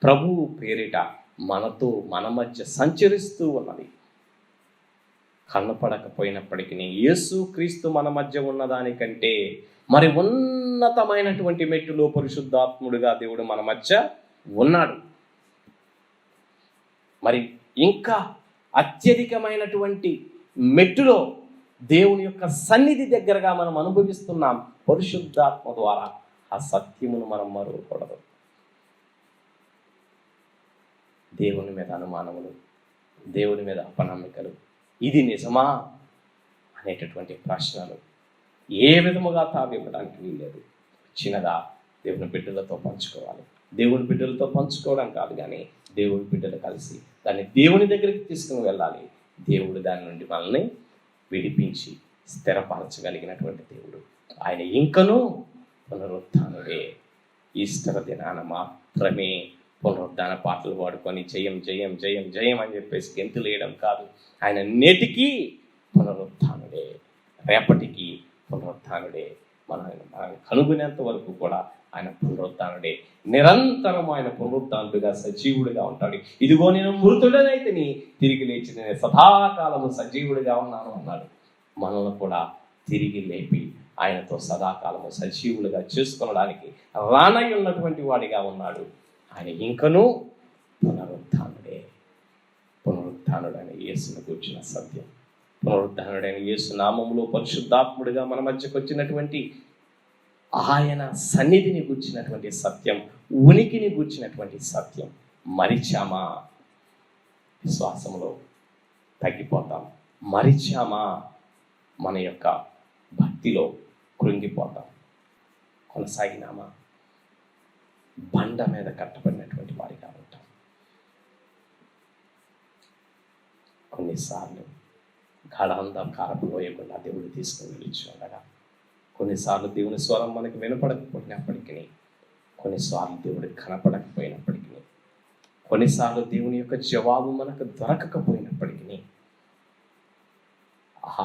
ప్రభువు పేరిట మనతో మన మధ్య సంచరిస్తూ ఉన్నది. కనపడకపోయినప్పటికీ యేసు క్రీస్తు మన మధ్య ఉన్నదానికంటే మరి ఉన్నతమైనటువంటి మెట్టులో పరిశుద్ధాత్ముడుగా దేవుడు మన మధ్య ఉన్నాడు. మరి ఇంకా అత్యధికమైనటువంటి మెట్టులో దేవుని యొక్క సన్నిధి దగ్గరగా మనం అనుభవిస్తున్నాం. పరిశుద్ధాత్మ ద్వారా ఆ సత్యమును మనం మరువకూడదు. దేవుని మీద అనుమానములు, దేవుని మీద అపనమ్మికలు, ఇది నిజమా అనేటటువంటి ప్రశ్నలు ఏ విధముగా తావివ్వడానికి వీల్లేదు. చిన్నగా దేవుని బిడ్డలతో పంచుకోవాలి. దేవుని బిడ్డలతో పంచుకోవడం కాదు, కానీ దేవుని బిడ్డలు కలిసి దాన్ని దేవుని దగ్గరికి తీసుకుని వెళ్ళాలి. దేవుడు దాని నుండి మనల్ని విడిపించి స్థిరపరచగలిగినటువంటి దేవుడు. ఆయన ఇంకనూ పునరుత్థానుడే. ఈస్టర్ దినాన మాత్రమే పునరుద్ధాన పాటలు పాడుకొని జయం జయం జయం జయం అని చెప్పేసి గెంతులు వేయడం కాదు. ఆయన నేటికి పునరుత్థానుడే, రేపటికి పునరుత్థానుడే. మనం కనుగొనేంత వరకు కూడా ఆయన పునరుత్థానుడే. నిరంతరం ఆయన పునరుత్థానుడుగా సజీవుడిగా ఉంటాడు. ఇదిగో నేను మృతుడనైతే తిరిగి లేచి నేను సదాకాలము సజీవుడిగా ఉన్నాను అన్నాడు. మనల్ని కూడా తిరిగి లేపి ఆయనతో సదాకాలము సజీవులుగా చేసుకొనడానికి రానై ఉన్నటువంటి వాడిగా ఉన్నాడు. ఆయన ఇంకనూ పునరుత్థానుడే. పునరుత్థానుడైన యేసును కూర్చున్న సత్యం, పునరుత్థానుడైన యేసు నామములో పరిశుద్ధాత్ముడిగా మన మధ్యకు వచ్చినటువంటి ఆయన సన్నిధిని గూర్చినటువంటి సత్యం, ఉనికిని గూర్చినటువంటి సత్యం మరిచామా? విశ్వాసంలో తగ్గిపోతాం. మరిచామా? మన యొక్క భక్తిలో కృంగిపోతాం. కొనసాగినామా? బండ మీద కట్టబడినటువంటి వారిగా ఉంటాం. కొన్నిసార్లు గాఢాంధకారపు లోయకుండా దేవుడు తీసుకుని వెళ్ళి ఉండగా, కొన్నిసార్లు దేవుని స్వరం మనకి వినపడకపోయినప్పటికీ, కొన్నిసార్లు దేవుడు కనపడకపోయినప్పటికీ, కొన్నిసార్లు దేవుని యొక్క జవాబు మనకు దొరకకపోయినప్పటికీ,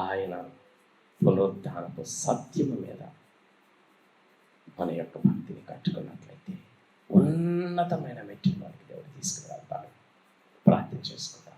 ఆయన పునరుద్ధానపు సత్యము మీద మన యొక్క భక్తిని కట్టుకున్నట్లయితే ఉన్నతమైన మెట్టు మనకి దేవుడు తీసుకుని వెళ్తాడు. ప్రార్థన చేసుకుంటాం.